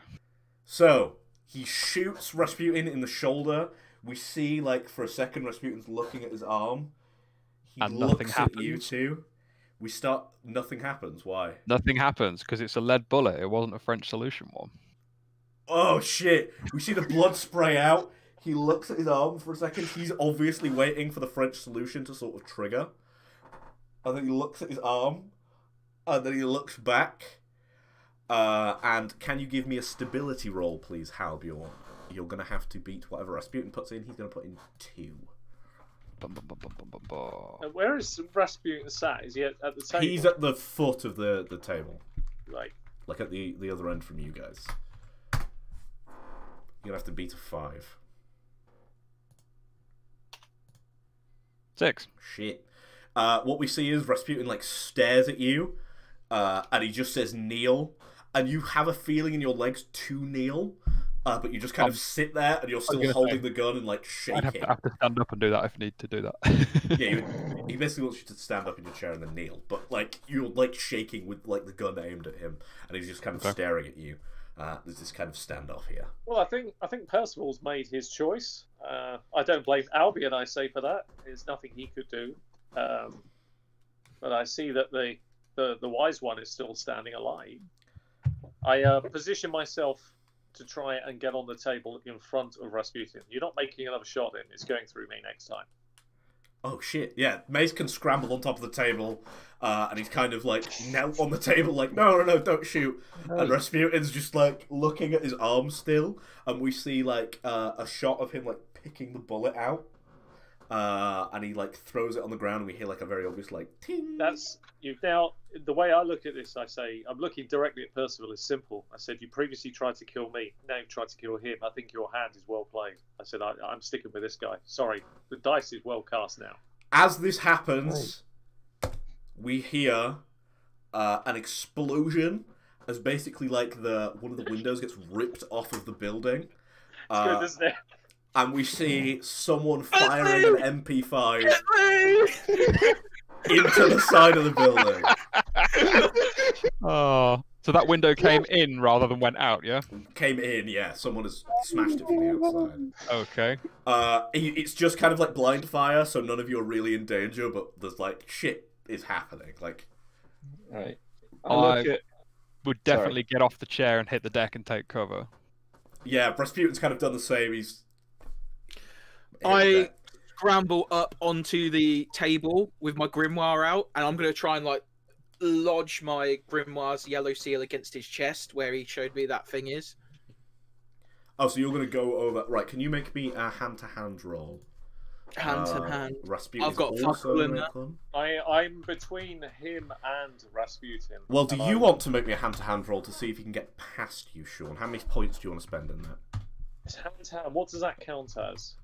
So he shoots Rasputin in the shoulder. We see, like, for a second, Rasputin's looking at his arm. He and looks nothing happens. at you two. Nothing happens. Why? Nothing happens because it's a lead bullet. It wasn't a French solution one. Oh shit! We see the blood spray out. He looks at his arm for a second. He's obviously waiting for the French solution to sort of trigger. And then he looks at his arm. And then he looks back. And can you give me a stability roll, please, Halbjorn? You're going to have to beat whatever Rasputin puts in. He's going to put in 2. Where is Rasputin sat? Is he at the table? He's at the foot of the table. Right. Like at the other end from you guys. You're going to have to beat a 5. 6. Shit. What we see is Rasputin, like, stares at you, and he just says kneel, and you have a feeling in your legs to kneel, but you just kind of sit there, and you're still holding the gun and, like, shaking. I'd have to stand up and do that if I need to do that. Yeah, he basically wants you to stand up in your chair and then kneel, but, like, you're, like, shaking with, like, the gun aimed at him, and he's just kind of staring at you. There's this kind of standoff here. Well, I think Percival's made his choice. I don't blame Albion, I say, for that. There's nothing he could do. But I see that the wise one is still standing alive. I position myself to try and get on the table in front of Rasputin. You're not making another shot in. It's going through me next time. Oh shit, yeah. Mace can scramble on top of the table, and he's kind of like knelt on the table like, no, don't shoot. No. And Rasputin's just like looking at his arm still, and we see like a shot of him like picking the bullet out, and he like throws it on the ground, and we hear like a very obvious like ting. You've now, the way I look at this, I say, I'm looking directly at Percival. It's simple. I said, you previously tried to kill me. Now you've tried to kill him. I think your hand is well played. I said, I'm sticking with this guy. Sorry, the dice is well cast now. As this happens, we hear an explosion as basically like one of the windows gets ripped off of the building. It's good, isn't it? And we see someone firing an MP5 into the side of the building. Oh, so that window came in rather than went out, yeah? Came in, yeah. Someone has smashed it from the outside. Okay. It's just kind of like blind fire, so none of you are really in danger, but there's like shit is happening. Like, right. I would definitely get off the chair and hit the deck and take cover. Yeah, Rasputin's kind of done the same. I scramble up onto the table with my grimoire out, and I'm going to try and like lodge my grimoire's yellow seal against his chest where he showed me that thing is. Oh, so you're going to go over... Right, can you make me a hand-to-hand roll? Hand-to-hand. Rasputin. I've got fuckle in there. I'm between him and Rasputin. Well, do you want to make me a hand-to-hand roll to see if you can get past you, Sean? How many points do you want to spend in that? It's hand-to-hand. What does that count as?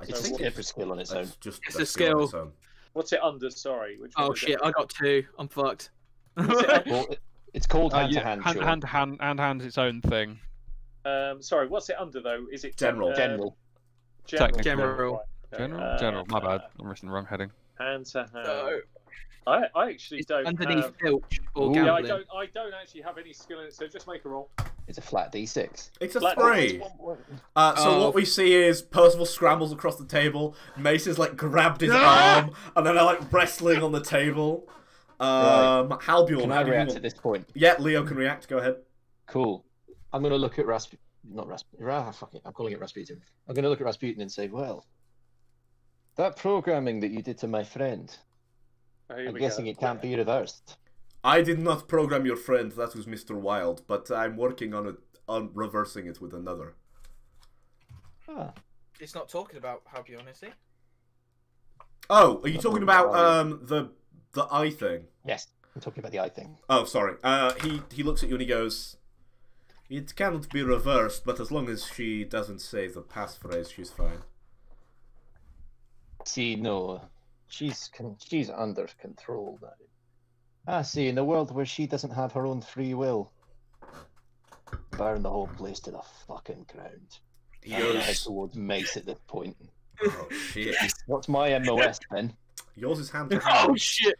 It's a different skill on its own. It's a skill. What's it under? Sorry. Oh shit! I got 2. I'm fucked. It's called hand-to-hand. Hand-to-hand's its own thing. Sorry, what's it under though? Is it general? General. Technically. General. Right, okay. General. My bad. I'm missing the wrong heading. Hand to hand. No. I actually It's don't underneath have. filch or Ooh. Yeah, gambling. I don't actually have any skill in it. So just make a roll. It's a flat D6. It's a Flat 3. D6. So Oh. what we see is Percival scrambles across the table. Mace has like grabbed his Ah! arm, and then they're like wrestling on the table. Halbjorn, Can how I do you react want? at this point? Yeah, Leo can react. Go ahead. Cool. I'm going to look at fuck it. I'm calling it Rasputin. I'm going to look at Rasputin and say, well, that programming that you did to my friend, Oh, here I'm we guessing go. it can't be reversed. I did not program your friend. That was Mr. Wild, but I'm working on reversing it with another. Ah. It's not talking about Halbjorn, is he? Oh, are you talking about the eye thing? Yes, I'm talking about the eye thing. Oh, sorry. He looks at you and he goes, "It cannot be reversed, but as long as she doesn't say the passphrase, she's fine." See, no, she's under control now. Ah, see, in a world where she doesn't have her own free will, burn the whole place to the fucking ground. He I'm gonna head goes, towards Mace at this point. "Oh shit." What's my MOS then? Yours is hand to hand. Oh shit!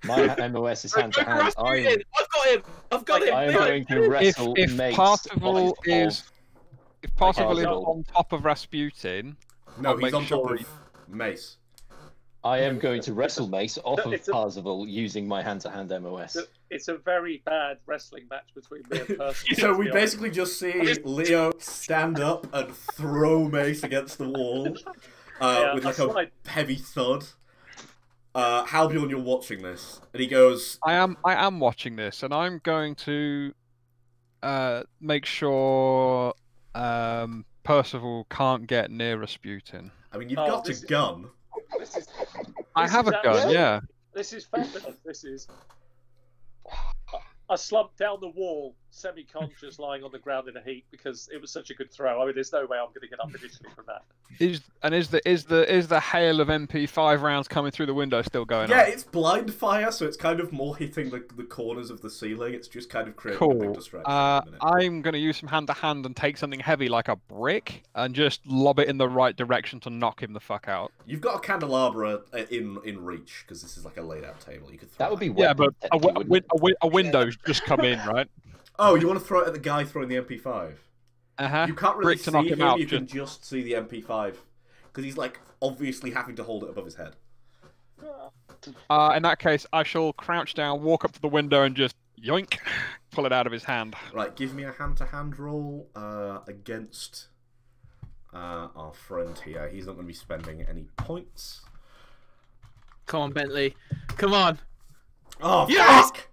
My MOS is hand to hand. Rasputin! I've got him! I've got him! I'm No. going to wrestle If Mace. Parzival off is of- if Parzival is Parzival. on top of Rasputin, No, I'll he's make on top sure of Mace. I am going to wrestle Mace off of It's a- Parzival using my hand-to-hand MOS. It's a very bad wrestling match between me and Percy. So we to be honest. basically just see Leo stand up and throw Mace against the wall with like a heavy thud. Halbjorn, you're watching this, and he goes, I am watching this, and I'm going to make sure Percival can't get near Rasputin. I mean, you've Oh, got a this is- gun. I This have is a gun, actually- yeah. This is fabulous. This is. I slumped down the wall, semi-conscious, lying on the ground in a heap because it was such a good throw. I mean, there's no way I'm going to get up initially from that. Is the hail of MP5 rounds coming through the window still going Yeah, on? it's blind fire, so it's kind of more hitting the corners of the ceiling. It's just kind of creating a big Cool. distraction. at the minute. I'm going to use some hand to hand and take something heavy like a brick and just lob it in the right direction to knock him the fuck out. You've got a candelabra in reach because this is like a laid out table. You could throw That would be Yeah, weapon but technically, wouldn't it? a window's just come in, right? Oh, you want to throw it at the guy throwing the MP5? Uh-huh. You can't really Brick to see knock him. him out. You can just see the MP5 because he's like obviously having to hold it above his head. In that case, I shall crouch down, walk up to the window, and just yoink, pull it out of his hand. Right, give me a hand-to-hand roll against our friend here. He's not going to be spending any points. Come on, Bentley. Come on. Oh, Yes! fuck!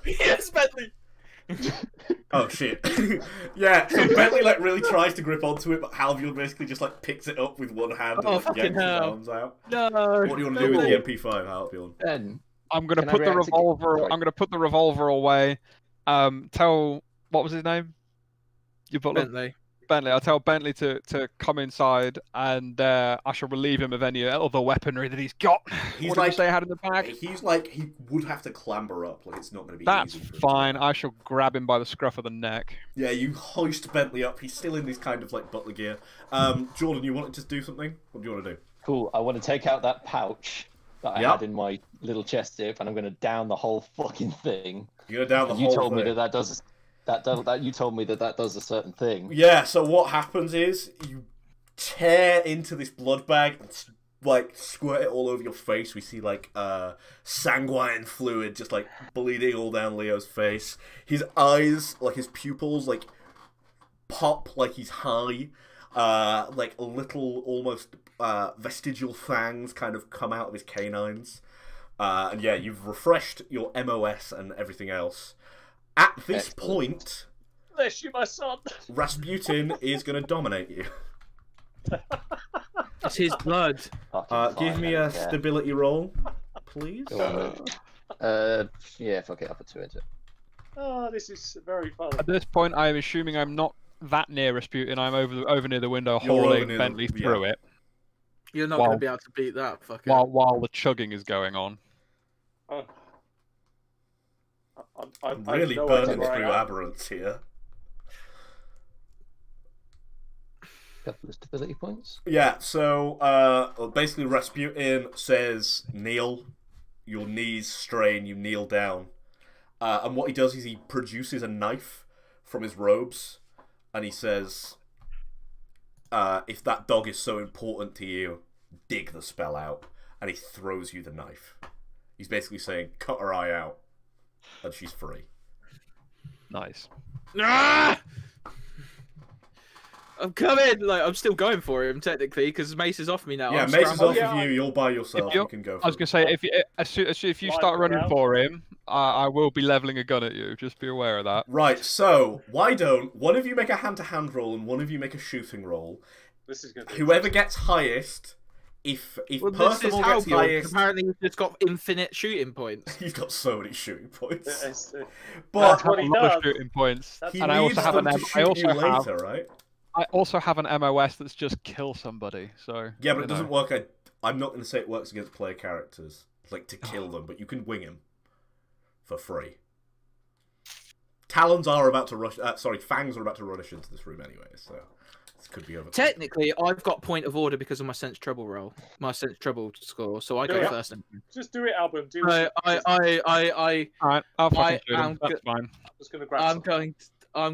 Yes, Bentley! Oh, shit. Yeah, so Bentley, like, really tries to grip onto it, but Halvio basically just, like, picks it up with one hand and, Oh, like, fucking yanks his hell. arms out. No. What do you want to do with the MP5, Halvio? Ben, I'm gonna Can I put the react to- revolver. Sorry. I'm gonna put the revolver away. Tell what was his name? Your butler, Bentley. Bentley. I'll tell Bentley to come inside, and I shall relieve him of any other weaponry that he's got. He's What did like- you say I had in the bag? He's like, he would have to clamber up, like, it's not going to be That's easy for him to fine. do. I shall grab him by the scruff of the neck. Yeah, you hoist Bentley up. He's still in this kind of, like, butler gear. Jordan, you want to just do something? What do you want to do? cool. I want to take out that pouch that I Yep. had in my little chest zip, and I'm going to down the whole fucking thing. You're going to down the And you whole told me thing. that does you told me that does a certain thing. Yeah, so what happens is you tear into this blood bag and like squirt it all over your face. We see like sanguine fluid just like bleeding all down Leo's face. His eyes, like his pupils, like pop like he's high. Like little almost vestigial fangs kind of come out of his canines. And yeah, you've refreshed your MOS and everything else. At this Excellent. point, Bless you, my son. Rasputin is going to dominate you. It's his blood. Fucking Give fine, me I a don't care. stability roll, please. Go yeah, fuck it, I'll put 2 into it. Oh, this is very fun. At this point, I'm assuming I'm not that near Rasputin. I'm over near the window, You're over holding near Bentley the- through it You're not Wow. going to be able to beat that fucker. while the chugging is going on. Oh. I'm I really have no idea burning where I through am. aberrants here. couple of stability points. Yeah, so basically Rasputin says, kneel, your knees strain, you kneel down. And what he does is he produces a knife from his robes, and he says, if that dog is so important to you, dig the spell out. And he throws you the knife. He's basically saying, cut her eye out, and she's free. Nice. Ah! I'm coming. Like I'm still going for him technically because Mace is off me now. Yeah, I'm Mace is scrambling. off of you, you're by yourself, you can go for I was gonna say if you start running for him, I will be leveling a gun at you. Just be aware of that. Right, so why don't one of you make a hand-to-hand roll and one of you make a shooting roll? This is good. Whoever gets highest, if Well, this is Percival how gets highest, apparently he's just got infinite shooting points. he's got so many shooting points. That's But what he a lot of does. shooting points. That's he And I needs also have them an to M- shoot I also you have- later, right? I also have an MOS that's just kill somebody. So Yeah, but you it doesn't know. work. I'm not going to say it works against player characters, like to kill them, but you can wing him for free. Talons are about to rush. Sorry, Fangs are about to rush into this room anyway, so this could be over. Technically, I've got point of order because of my sense trouble roll, my sense trouble score, so I go Yeah. first. Just do it, Album. Do I, it. I, I, I, All right, I'll fucking shoot am him. That's fine. I'm just gonna grab I'm something.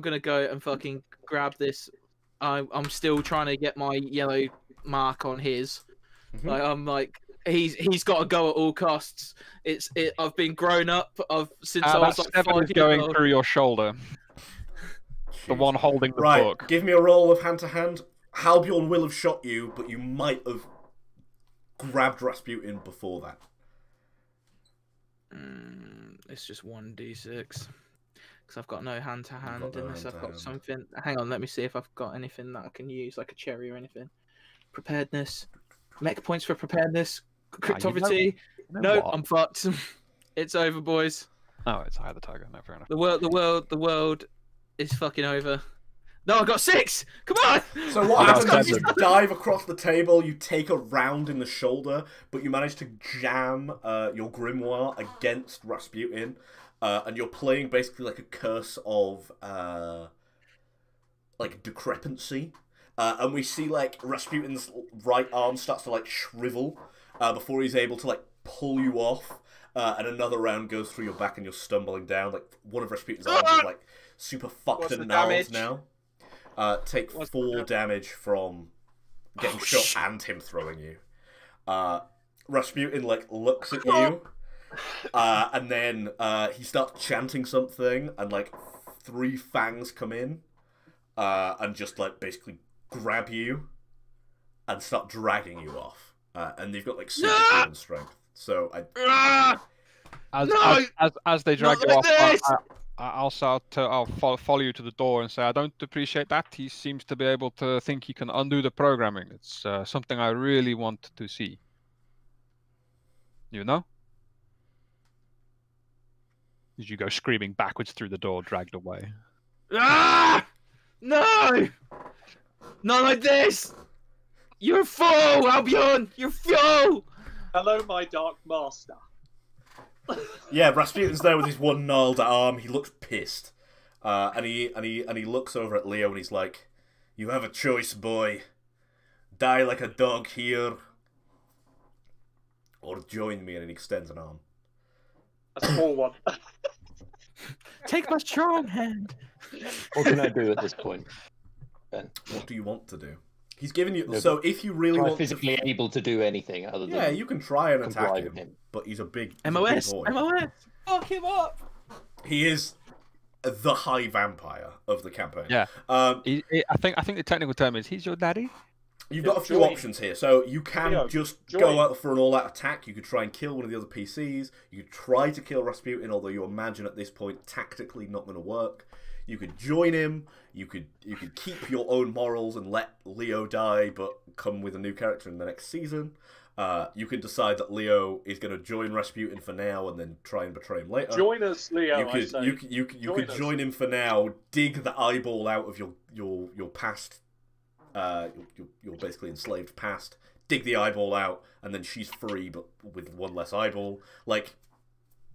gonna go and fucking grab this. I'm still trying to get my yellow mark on his. Mhm. Like I'm like he's got to go at all costs. I've been grown up. Since I was That like 7 5 is years going old. through your shoulder. The Jeez. one holding the Right, book. give me a roll of hand-to-hand. Halbjorn will have shot you, but you might have grabbed Rasputin before that. It's just 1d6 because I've got no hand to hand You've got no unless I've got hand-to-hand. something. Hang on, let me see if I've got anything that I can use, like a cherry or anything. Preparedness, mech points for preparedness, cryptography. You know No, what? I'm fucked. It's over, boys. Oh, it's Eye of the Tiger. No, fair enough. The world is fucking over. No, I got 6. Come on. So what That's happens is you seven. dive across the table, you take a round in the shoulder, but you manage to jam your grimoire against Rasputin, and you're playing basically like a curse of like decrepancy. And we see like Rasputin's right arm starts to like shrivel before he's able to like pull you off, and another round goes through your back and you're stumbling down. Like one of Rasputin's arms is like super fucked What's and the gnarled damage? now. Take What's 4 damage from getting Oh, shot shit. and him throwing you. Rasputin like looks at you, and then he starts chanting something, and like 3 fangs come in, and just like basically grab you and start dragging you off. And they've got like superhuman strength. So Ah! No! As they drag Not you like off, this! I'll follow you to the door and say, I don't appreciate that. He seems to be able to think he can undo the programming. It's something I really want to see. You know? As you go screaming backwards through the door, dragged away. Ah! No! Not like this! You're a fool, Albion! You're a fool! Hello, my dark master. yeah, Rasputin's there with his one gnarled arm. He looks pissed, and he looks over at Leo and he's like, "You have a choice, boy. Die like a dog here, or join me." And he extends an arm. A small one. Take my strong hand. What can I do at this point, Ben? What do you want to do? He's giving you. No, So if you really Am I want physically to, able to do anything other than yeah, you can try and comply attack with him, him? but he's a big MOS! boy. MOS! Fuck him up! He is the high vampire of the campaign. Yeah. Um, I think the technical term is he's your daddy. You've got a few Join. options here. So you can Leo, just join. go out for an all-out attack. You could try and kill one of the other PCs. You could try to kill Rasputin, although you imagine at this point tactically not going to work. You could join him. You could keep your own morals and let Leo die, but come with a new character in the next season. You can decide that Leo is going to join Rasputin for now and then try and betray him later. Join us, Leo. You I could say. you Join could us. join him for now. Dig the eyeball out of your past, your basically enslaved past. Dig the eyeball out, and then she's free, but with one less eyeball. Like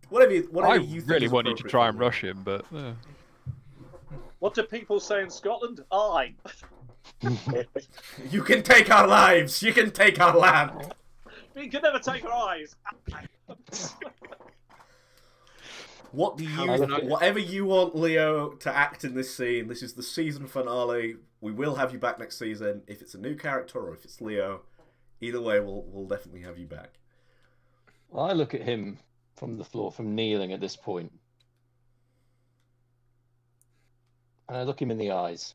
whatever you I think really is want you to appropriate try for and Leo. rush him, but What do people say in Scotland? I. You can take our lives. You can take our land. You can never take our eyes. What do you? How- Whatever you want Leo to act in this scene. This is the season finale. We will have you back next season. If it's a new character or if it's Leo, either way, we'll definitely have you back. Well, I look at him from the floor, from kneeling at this point, and I look him in the eyes.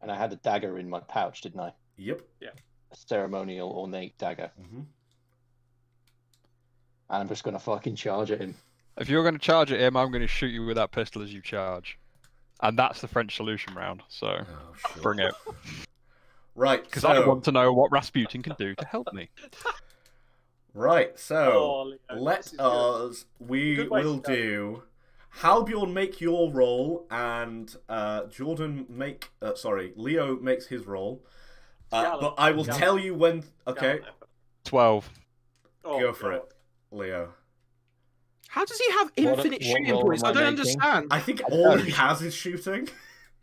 And I had a dagger in my pouch, didn't I? Yep. A ceremonial, ornate dagger. Mm-hmm. And I'm just gonna fucking charge at him. If you're going to charge at him, I'm going to shoot you with that pistol as you charge. And that's the French solution round, so Oh, sure. bring it. Right. Because So, I want to know what Rasputin can do to help me. right. So Oh, Leo, let this is good. us. We Good way to will go. do. Halbjorn make your roll, and Leo makes his roll. Gallant. But I will Gallant. tell you when. Okay, Gallant effort. 12. Oh, go for God. it, Leo. How does he have What- infinite what shooting roll points? am I I don't making? understand. I think all he has is shooting.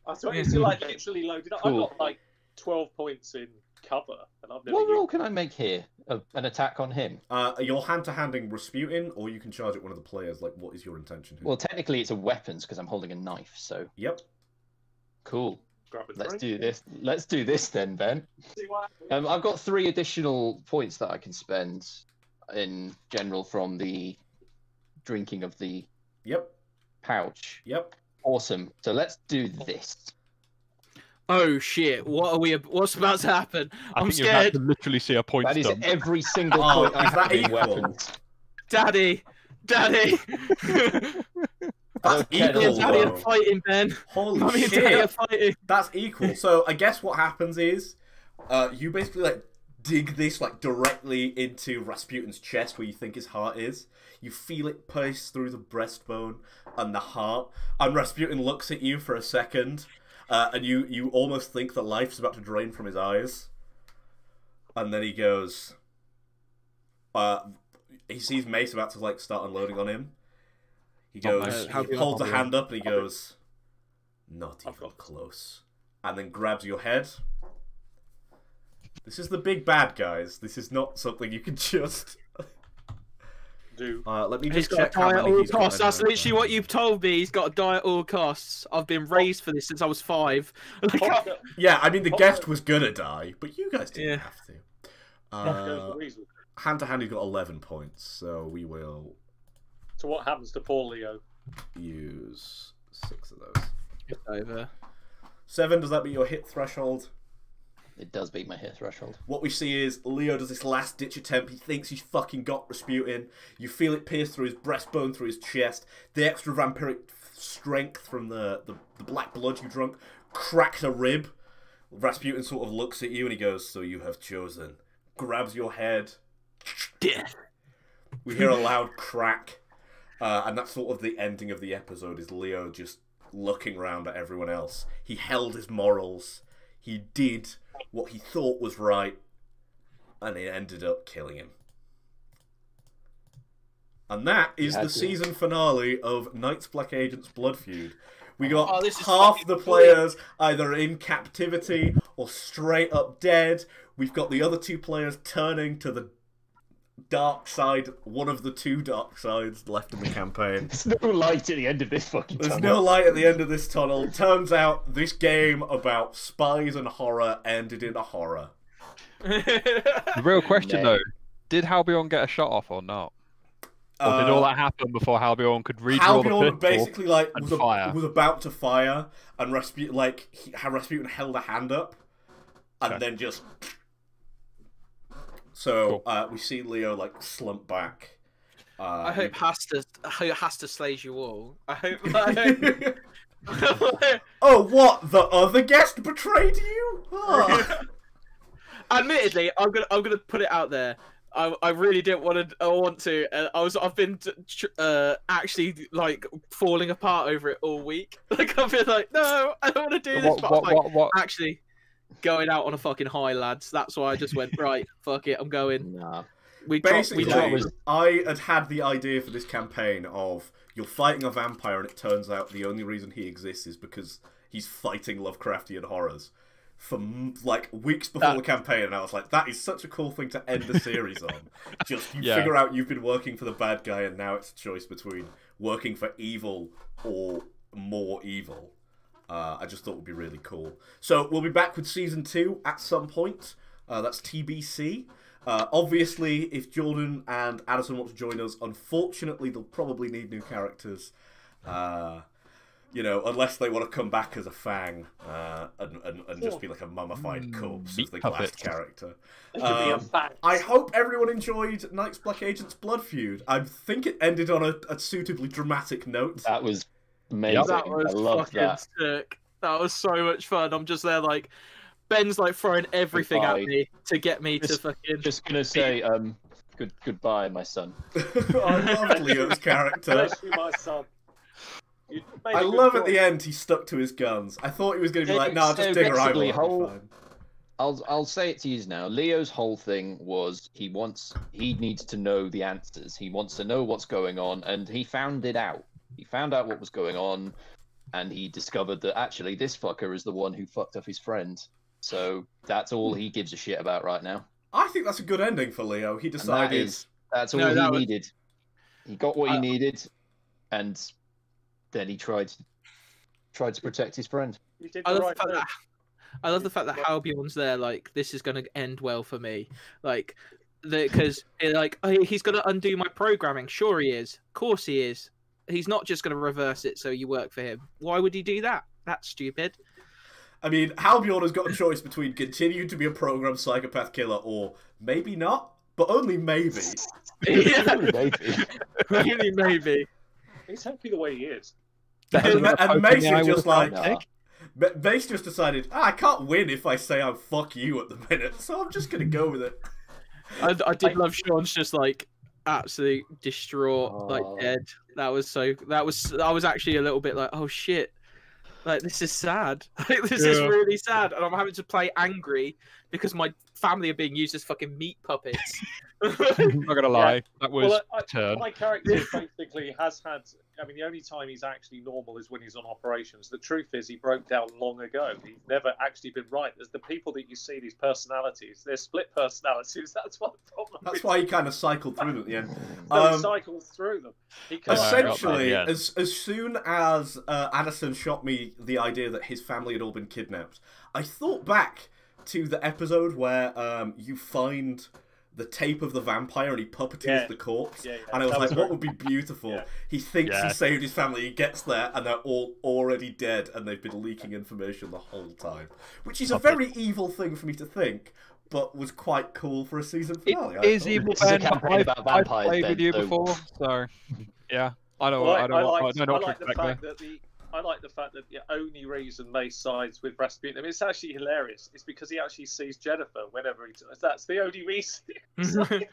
I thought it's like literally loaded up. Cool. I've got like 12 points in cover, and I've never What roll used. can I make here? An attack on him? You're hand-to-handing Rasputin, or you can charge at one of the players. Like, what is your intention here? Well, technically it's a weapons because I'm holding a knife. So Yep. cool. Grab a Let's drink. do this. Let's do this then, Ben. See what happens. I've got 3 additional points that I can spend in general from the drinking of the Yep. pouch. Yep. Awesome. So let's do this. Oh shit! What are we? What's about to happen? I I'm think you've had scared, to literally see a point That is dump. every single Oh, point I is that have in equal? weapons. Daddy. Daddy. That's Okay, Mummy and equal. Daddy are though. fighting, Ben. Holy Mummy and Daddy are shit! fighting. That's equal. So I guess what happens is, you basically like dig this like directly into Rasputin's chest where you think his heart is. You feel it pierce through the breastbone and the heart, and Rasputin looks at you for a second, and you almost think that life's about to drain from his eyes, and then he goes. He sees Mace about to like start unloading on him. He Not goes, Mace. he holds a hand up and he goes, "Not I've even got- close," and then grabs your head. This is the big bad, guys. This is not something you can just. Do. Let me He's just got to check how die at many all he's got costs. in That's hand. literally what you've told me. He's got to die at all costs. I've been raised for this since I was 5. Like, Pop the- Yeah, I mean the Pop guest the- was gonna die, but you guys didn't Yeah. have to. goes the weasel. Hand to hand, he's got 11 points, so we will So what happens to poor Leo? use 6 of those. it's over. 7, does that meet your hit threshold? It does beat my hit threshold. What we see is Leo does this last ditch attempt. He thinks he's fucking got Rasputin. You feel it pierce through his breastbone, through his chest. The extra vampiric strength from the black blood you drunk cracks a rib. Rasputin sort of looks at you and he goes, "So you have chosen." Grabs your head. Death. We hear a loud crack. And that's sort of the ending of the episode, is Leo just looking around at everyone else. He held his morals. He did what he thought was right, and it ended up killing him. And that is had the to. season finale of Knights Black Agents Blood Feud. We got Oh, this is half fucking the brilliant. players either in captivity or straight up dead. We've got the other 2 players turning to the dark side, one of the 2 dark sides left in the campaign. There's no light at the end of this fucking There's tunnel. no light at the end of this tunnel. Turns out this game about spies and horror ended in a horror. The real question, No. though, did Halbjorn get a shot off or not? Or did all that happen before Halbjorn could redraw the Halbjorn pistol? basically like and was, fire? was about to fire, and Rasputin held a hand up, and Okay. then just. So we see Leo like slump back. I hope Hasta slays you all. I hope. Oh, what? The other guest betrayed you? Oh. Admittedly, I'm gonna put it out there. I really didn't want to. I've been actually like falling apart over it all week. Like I've been like, no, I don't want to do this. But I'm like, actually going out on a fucking high, lads. That's why I just went right. Fuck it, I'm going. Nah. Basically, dropped. I had the idea for this campaign of you're fighting a vampire, and it turns out the only reason he exists is because he's fighting Lovecraftian horrors for like weeks before the campaign, and I was like, that is such a cool thing to end the series on. Just you figure out you've been working for the bad guy, and now it's a choice between working for evil or more evil. I just thought it would be really cool. So we'll be back with season 2 at some point. That's TBC. Obviously, if Jordan and Addison want to join us, unfortunately, they'll probably need new characters. Unless they want to come back as a Fang and just be like a mummified corpse as the last character. I hope everyone enjoyed Night's Black Agent's Blood Feud. I think it ended on a suitably dramatic note. That was amazing. That was fucking sick. That was so much fun. I'm just there like... Ben's like throwing everything at me to get me to fucking... Just gonna say, goodbye, my son. I loved Leo's character. Bless you, my son. I love at the end he stuck to his guns. I thought he was going to be like, no, just dig her eyeball. I'll say it to you now. Leo's whole thing was he needs to know the answers. He wants to know what's going on, and he found it out. He found out what was going on, and he discovered that actually this fucker is the one who fucked up his friend. So that's all he gives a shit about right now. I think that's a good ending for Leo. He decided... That's all he needed. He got what he needed, and then he tried to protect his friend. I love the fact that Halbjorn's there. Like, this is going to end well for me. Like, because he's going to undo my programming. Sure, he is. Of course, he is. He's not just going to reverse it so you work for him. Why would he do that? That's stupid. I mean, Halbjorn has got a choice between continuing to be a programmed psychopath killer or maybe not, but only maybe. Really, maybe. He's happy the way he is. And Mace is just like... Mace just decided, I can't win if I say I'm fuck you at the minute, so I'm just going to go with it. I did love Sean's just like absolutely distraught, like dead. I was actually a little bit like, oh shit. Like, this is sad. Like, this is really sad. And I'm having to play angry because my family are being used as fucking meat puppets. I'm not going to lie. That was a turn. My character basically has had... I mean, the only time he's actually normal is when he's on operations. The truth is he broke down long ago. He's never actually been right. There's the people that you see, these personalities. They're split personalities. That's what the problem is. That's why he kind of cycled through them at the end. He cycled through them. Essentially, as soon as Addison shot me the idea that his family had all been kidnapped, I thought back to the episode where you find the tape of the vampire and he puppeteers the corpse. And I was like, what would be beautiful? He thinks he saved his family, he gets there, and they're all already dead, and they've been leaking information the whole time. Which is a very evil thing for me to think, but was quite cool for a season finale. It is evil, Ben. I've played with you before, so yeah. I like the fact that the only reason Mace sides with Rasputin, I mean, it's actually hilarious. It's because he actually sees Jennifer whenever he does. That's the only reason.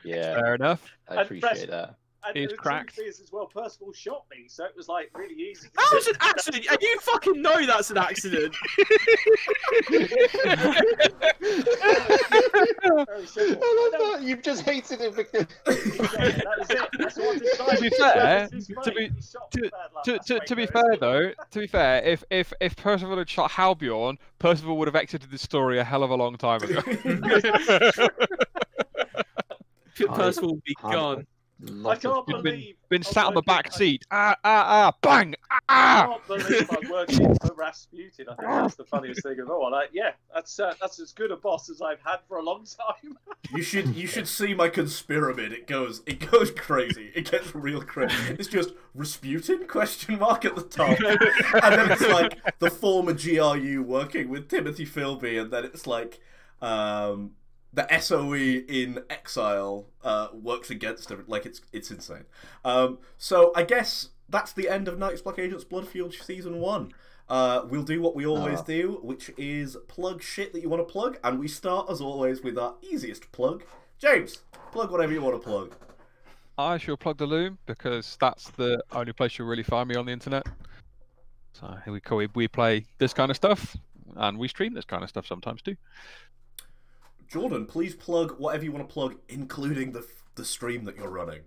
Yeah, fair enough. I appreciate that. And he's cracked. Is as well, Percival shot me, so it was like really easy. That was an accident, and you fucking know that's an accident. Very simple. I love that. You've just hated him because. That was it. That's what I decided. To be fair, though, if Percival had shot Halbjorn, Percival would have exited this story a hell of a long time ago. Percival would be gone. I can't believe been sat on the back seat. Bang! I can't believe I'm working for Rasputin. I think that's the funniest thing of all. That's as good a boss as I've had for a long time. You should see my conspiramid. It goes crazy. It gets real crazy. It's just Rasputin ? At the top, and then it's like the former GRU working with Timothy Philby, and then it's like the SOE in exile works against him. Like, it's insane. So I guess that's the end of Night's Black Agent's Blood Feud Season 1. We'll do what we always do, which is plug shit that you want to plug, and we start, as always, with our easiest plug. James, plug whatever you want to plug. I shall plug the Loom, because that's the only place you'll really find me on the internet. So here we play this kind of stuff, and we stream this kind of stuff sometimes too. Jordan, please plug whatever you want to plug, including the the stream that you're running?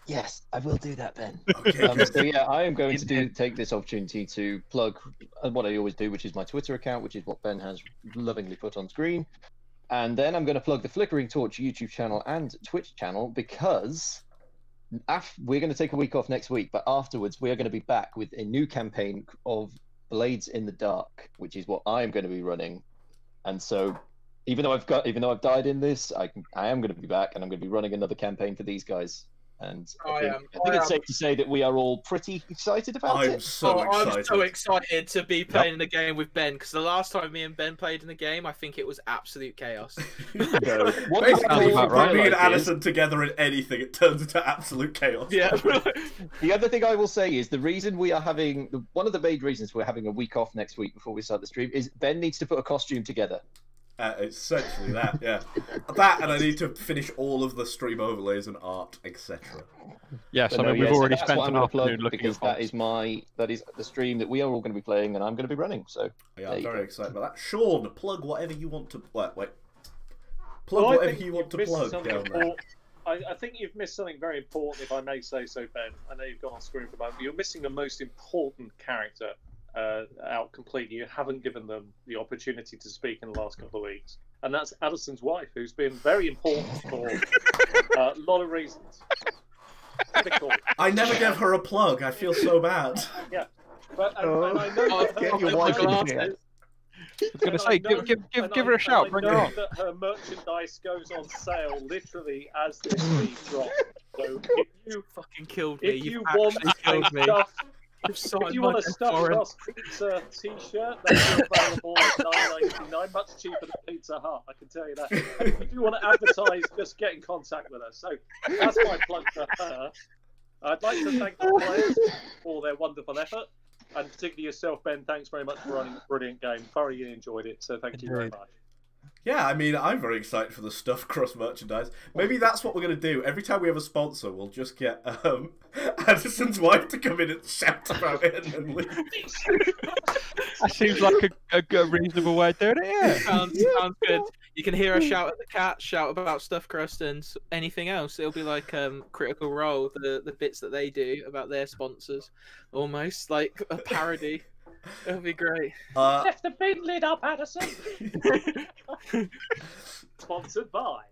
Yes, I will do that, Ben. Okay. So yeah, I am going to take this opportunity to plug what I always do, which is my Twitter account, which is what Ben has lovingly put on screen. And then I'm going to plug the Flickering Torch YouTube channel and Twitch channel, because we're going to take a week off next week, but afterwards we are going to be back with a new campaign of Blades in the Dark, which is what I am going to be running. And so even though I've died in this, I am going to be back, and I'm going to be running another campaign for these guys. And I think it's safe to say that we are all pretty excited about it. I'm so excited to be playing in a game with Ben, because the last time me and Ben played in a game, I think it was absolute chaos. Basically, me and Addison together in anything, it turns into absolute chaos. Yeah. The other thing I will say is the reason we are having one of the main reasons we're having a week off next week before we start the stream is Ben needs to put a costume together. It's essentially that, yeah. That, and I need to finish all of the stream overlays and art, etc. Yes, I mean, we've already spent an afternoon afternoon looking because at that is the stream that we are all going to be playing, and I'm going to be running. So yeah, I'm very excited about that. Sean, plug whatever you want to. Wait. Plug whatever you want to plug down there. I think you've missed something very important, if I may say so, Ben. I know you've gone on screen for a moment, but you're missing the most important character out completely. You haven't given them the opportunity to speak in the last couple of weeks, and that's Addison's wife, who's been very important for a lot of reasons. Cool. I never gave her a plug. I feel so bad. Yeah, but and I know get your wife in here. I was going to say, give her a shout, bring her on. That her merchandise goes on sale literally as this feed drops. So if you fucking killed me. If you want if you want a stuffed crust pizza t-shirt, that's available at $9.99, much cheaper than Pizza Hut, I can tell you that. And if you want to advertise, just get in contact with us. So that's my plug for her. I'd like to thank the players for their wonderful effort, and particularly yourself, Ben. Thanks very much for running a brilliant game. Thoroughly enjoyed it, so thank you very much. Yeah, I mean, I'm very excited for the stuffed crust merchandise. Maybe that's what we're going to do. Every time we have a sponsor, we'll just get Addison's wife to come in and shout about it and then leave. That seems like a reasonable way of doing it, yeah. Sounds good. You can hear her shout at the cat, shout about stuffed crust and anything else. It'll be like Critical Role, the bits that they do about their sponsors. Almost like a parody. It'll be great. Left the bin lid up, Addison. Sponsored by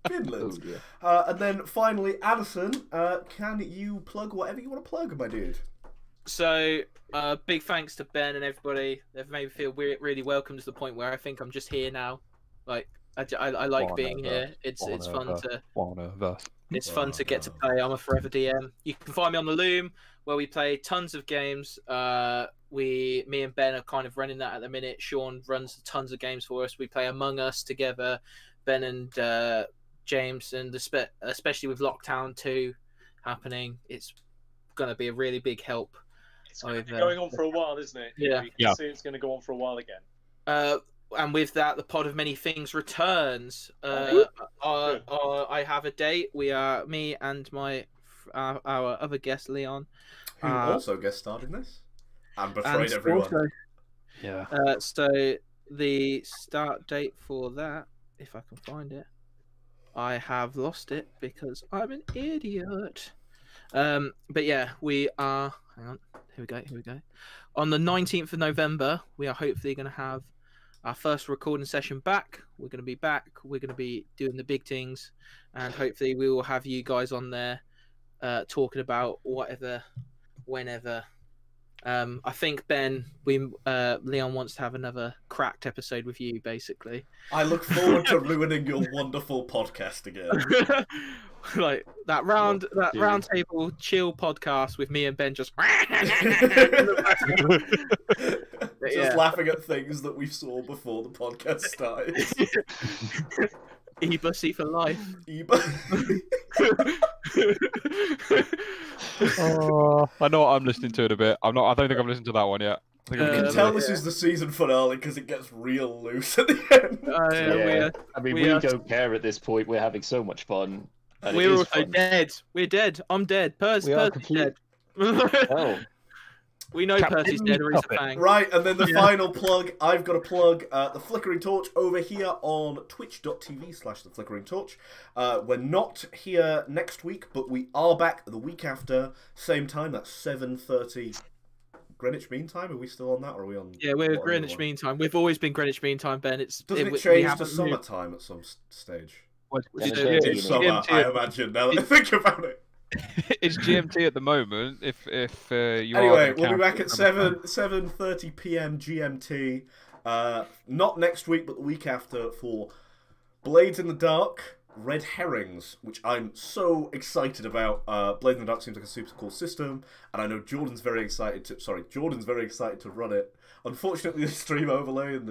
Finland. And then finally, Addison, can you plug whatever you want to plug, my dude? So, big thanks to Ben and everybody. They've made me feel really welcome to the point where I think I'm just here now. Like, I like being here. It's fun to. It's fun to get to play. I'm a forever DM. You can find me on the Loom, where we play tons of games. Me and Ben are kind of running that at the minute. Sean runs tons of games for us. We play Among Us together. Ben and James, and especially with Lockdown 2 happening, it's going to be a really big help. It's going to be going on for a while, isn't it? Yeah. You can see it's going to go on for a while again. And with that, the Pod of Many Things returns. I have a date. We are me and our other guest Leon, who also guest starred in this and betrayed everyone. Also, yeah. So the start date for that, if I can find it, I have lost it because I'm an idiot. But yeah, we are. Hang on. Here we go. On the 19th of November, we are hopefully going to have our first recording session back. We're going to be back. We're going to be doing the big things, and hopefully we will have you guys on there talking about whatever, whenever. I think Ben, Leon wants to have another cracked episode with you, basically. I look forward to ruining your wonderful podcast again. Like that round table chill podcast with me and Ben just laughing at things that we saw before the podcast started. E-bussy for life. I know what I'm listening to in a bit. I don't think I've listened to that one yet. You can tell this is the season finale because it gets real loose at the end. We don't care at this point. We're having so much fun. We're also dead. We're dead. I'm dead. Per's dead. Oh. We know Captain Percy's dead or he's a Puppet. fang. Right, and then the final plug, I've got to plug the Flickering Torch over here on twitch.tv/the Flickering Torch. We're not here next week, but we are back the week after, same time, that's 7:30 Greenwich Mean Time. Are we still on that, or are we on? Yeah, we're what Greenwich one? Mean Time. We've always been Greenwich Mean Time, Ben. Doesn't it we change to haven't moved. summertime at some stage? Well, It's it's, GMT, It's summer, GMT I imagine, now that I think about it. it's GMT at the moment. If you Anyway, are we'll be count back it at summertime. 7:30 p.m. GMT. Not next week, but the week after for Blades in the Dark, Red Herrings, which I'm so excited about. Blades in the Dark seems like a super cool system, and I know Jordan's very excited to run it. Unfortunately, the stream overlay and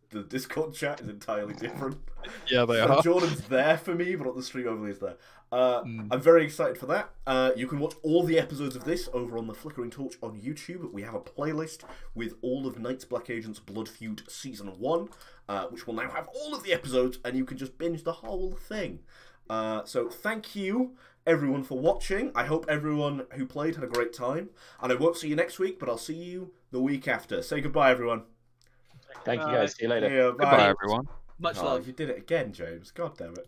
the Discord chat is entirely different. Yeah, they So are. Jordan's there for me, but not the stream overlay is there. I'm very excited for that. You can watch all the episodes of this over on the Flickering Torch on YouTube. We have a playlist with all of Knights Black Agents Blood Feud Season 1, which will now have all of the episodes, and you can just binge the whole thing. So thank you, everyone, for watching. I hope everyone who played had a great time. And I won't see you next week, but I'll see you the week after. Say goodbye, everyone. Thank you guys. See you later. Yeah, bye. Goodbye, everyone. Much Oh, love. you did it again, James. God damn it.